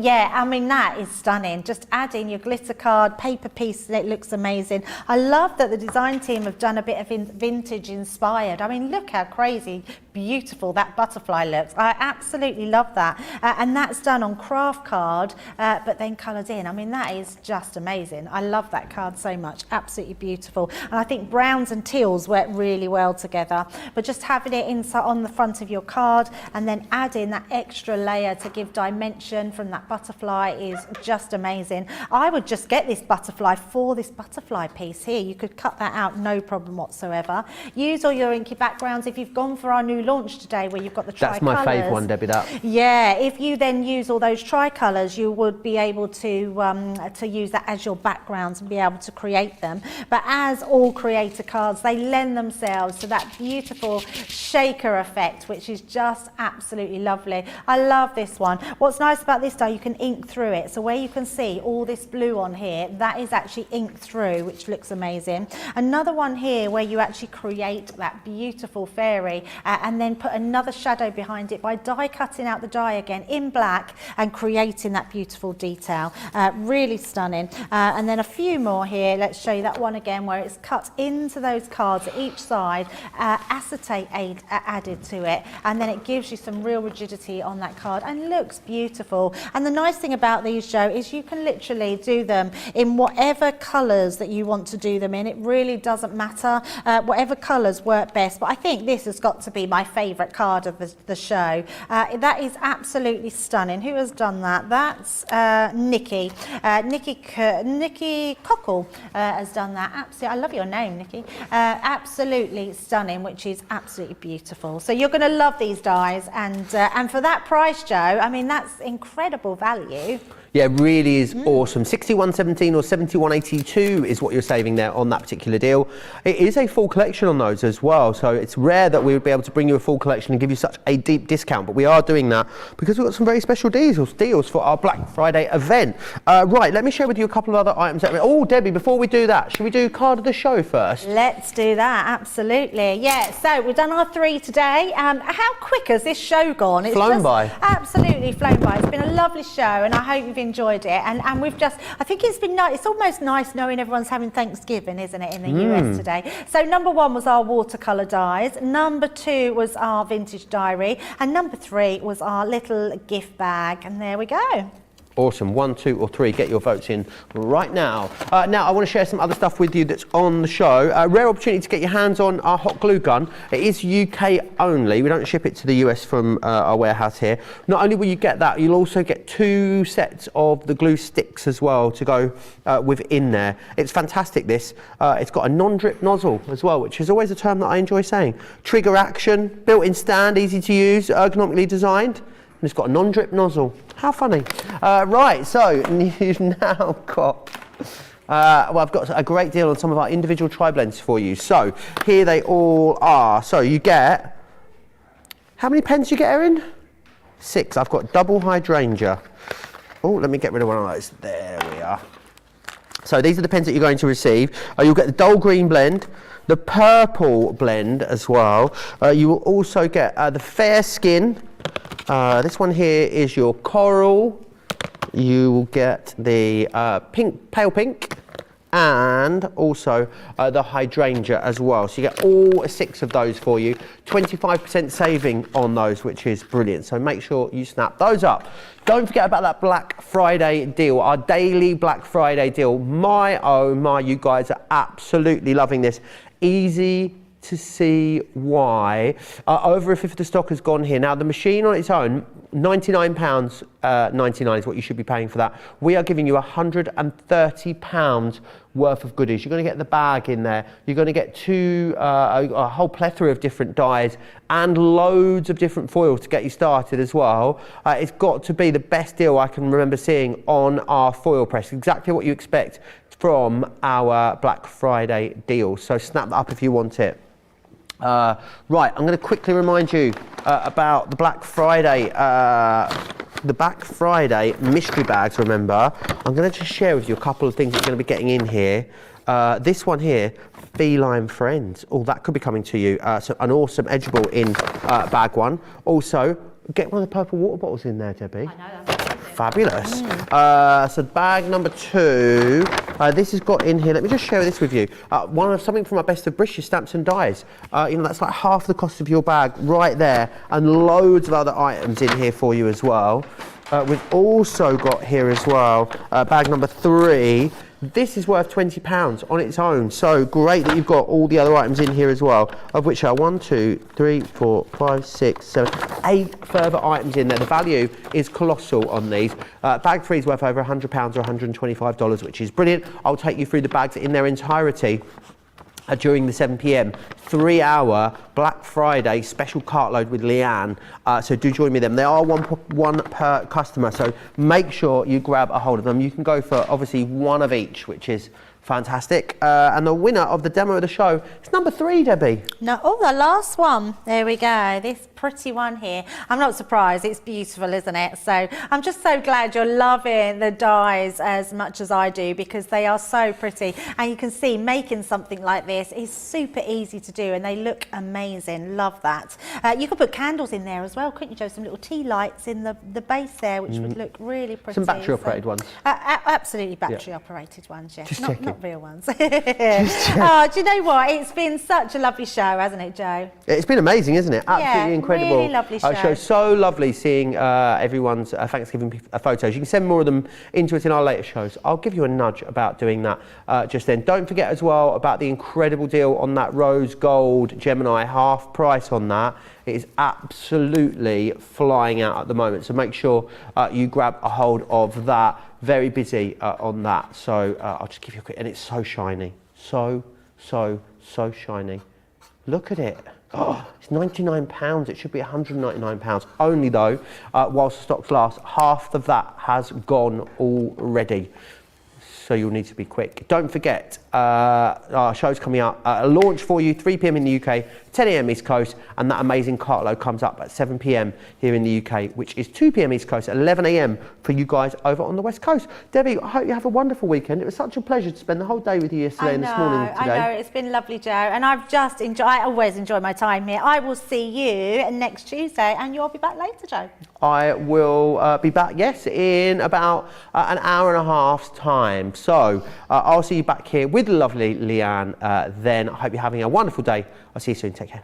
Yeah, I mean, that is stunning. Just adding your glitter card, paper piece, it looks amazing. I love that the design team have done a bit of vintage inspired. I mean, look how crazy beautiful that butterfly looks. I absolutely love that. And that's done on craft card, but then coloured in. I mean, that is just amazing. I love that card so much. Absolutely beautiful. And I think browns and teals work really well together. But just having it inside on the front of your card and then adding that extra layer to give dimension from that butterfly is just amazing. I would just get this butterfly for this butterfly piece here. You could cut that out, no problem whatsoever. Use all your inky backgrounds. If you've gone for our new launch today where you've got the tricolours. That's my favourite one, Debbie, that. Yeah, if you then use all those tricolours, you would be able to use that as your backgrounds and be able to create them. But as all creator cards, they lend themselves to that beautiful shaker effect, which is just absolutely lovely. I love this one. What's nice about this though, you can ink through it. So where you can see all this blue on here, that is actually inked through, which looks amazing. Another one here where you actually create that beautiful fairy and and then put another shadow behind it by die cutting out the die again in black and creating that beautiful detail. Really stunning. And then a few more here. Let's show you that one again where it's cut into those cards at each side, acetate added to it, and then it gives you some real rigidity on that card and looks beautiful. And the nice thing about these, Joe, is you can literally do them in whatever colours that you want to do them in. It really doesn't matter, whatever colours work best. But I think this has got to be my favourite card of the show. That is absolutely stunning. Who has done that? That's Nikki. Nikki Cockle has done that. Absolutely, I love your name, Nikki. Absolutely stunning, which is absolutely beautiful. So you're going to love these dies, and for that price, Joe, I mean, that's incredible value. Yeah, it really is awesome. 61.17 or 71.82 is what you're saving there on that particular deal. It is a full collection on those as well, so it's rare that we would be able to bring you a full collection and give you such a deep discount, but we are doing that because we've got some very special deals for our Black Friday event. Right, let me share with you a couple of other items. Oh, Debbie, before we do that, should we do card of the show first? Let's do that, absolutely. Yeah, so we've done our 3 today. How quick has this show gone? It's flown by. Absolutely flown by. It's been a lovely show, and I hope you've enjoyed it, and we've just, I think it's been nice. It's almost nice knowing everyone's having Thanksgiving, isn't it, in the US today. So number 1 was our watercolor dies, number 2 was our vintage diary, and number 3 was our little gift bag, and there we go. Awesome. 1, 2 or 3. Get your votes in right now. Now, I want to share some other stuff with you that's on the show. Rare opportunity to get your hands on our hot glue gun. It is UK only. We don't ship it to the US from our warehouse here. Not only will you get that, you'll also get 2 sets of the glue sticks as well to go within there. It's fantastic, this. It's got a non-drip nozzle as well, which is always a term that I enjoy saying. Trigger action, built-in stand, easy to use, ergonomically designed. And it's got a non-drip nozzle. How funny. Right, so you've now got, well, I've got a great deal on some of our individual tri-blends for you. So here they all are. So you get, how many pens you get, Erin? 6. I've got double hydrangea. Oh, let me get rid of one of those. There we are. So these are the pens that you're going to receive. You'll get the dull green blend, the purple blend as well. You will also get the fair skin. This one here is your coral. You will get the pink, pale pink, and also the hydrangea as well. So you get all 6 of those for you. 25% saving on those, which is brilliant. So make sure you snap those up. Don't forget about that Black Friday deal, our daily Black Friday deal. My, oh my, you guys are absolutely loving this. Easy to see why. Over a fifth of the stock has gone here. Now, the machine on its own, £99.99 is what you should be paying for that. We are giving you £130 worth of goodies. You're going to get the bag in there. You're going to get a whole plethora of different dyes and loads of different foils to get you started as well. It's got to be the best deal I can remember seeing on our foil press. Exactly what you expect from our Black Friday deal. So snap that up if you want it. Right, I'm going to quickly remind you about the Black Friday mystery bags. Remember, I'm going to just share with you a couple of things you're going to be getting in here. This one here, Feline Friends. Oh, that could be coming to you. So an awesome edgeable in bag 1. Also, get one of the purple water bottles in there, Debbie. I know, that's fabulous. So bag number 2, this has got in here, let me just share this with you. Something from our Best of British stamps and dies. That's like half the cost of your bag right there, and loads of other items in here for you as well. We've also got here as well, bag number 3. This is worth £20 on its own. So great that you've got all the other items in here as well, of which are 1, 2, 3, 4, 5, 6, 7, 8 further items in there. The value is colossal on these. Bag 3 is worth over £100 or $125, which is brilliant. I'll take you through the bags in their entirety during the 7 p.m. 3-hour Black Friday special cartload with Leanne. So do join me then. They are one per customer, so make sure you grab a hold of them. You can go for obviously one of each, which is fantastic. And the winner of the demo of the show is number 3, Debbie. No, oh, the last one. There we go. This pretty one here. I'm not surprised, it's beautiful, isn't it? So I'm just so glad you're loving the dies as much as I do, because they are so pretty. And you can see making something like this is super easy to do, and they look amazing. Love that. You could put candles in there as well, couldn't you, Joe? Some little tea lights in the base there, which would look really pretty. Some battery operated ones. Absolutely battery operated ones, yes. Just not real ones. Oh, do you know what? It's been such a lovely show, hasn't it, Joe? It's been amazing, isn't it? Absolutely incredible. Really lovely show. So lovely seeing everyone's Thanksgiving photos. You can send more of them into it in our later shows. I'll give you a nudge about doing that just then. Don't forget as well about the incredible deal on that rose gold Gemini, half price on that. It is absolutely flying out at the moment, so make sure you grab a hold of that. Very busy on that, so I'll just give you a quick, and it's so shiny, so shiny. Look at it. Oh, it's £99. It should be £199 only though, whilst the stocks last. Half of that has gone already, so you'll need to be quick. Don't forget, our show's coming up. A launch for you, 3 p.m. in the UK, 10 a.m. East Coast, and that amazing cartload comes up at 7 p.m. here in the UK, which is 2 p.m. East Coast, 11 a.m. for you guys over on the West Coast. Debbie, I hope you have a wonderful weekend. It was such a pleasure to spend the whole day with you yesterday and this morning today. I know, it's been lovely, Joe, and I've just enjoyed. I always enjoy my time here. I will see you next Tuesday, and you'll be back later, Joe. I will be back, yes, in about an hour and a half's time. So I'll see you back here with the lovely Leanne then. I hope you're having a wonderful day. I'll see you soon. Take care.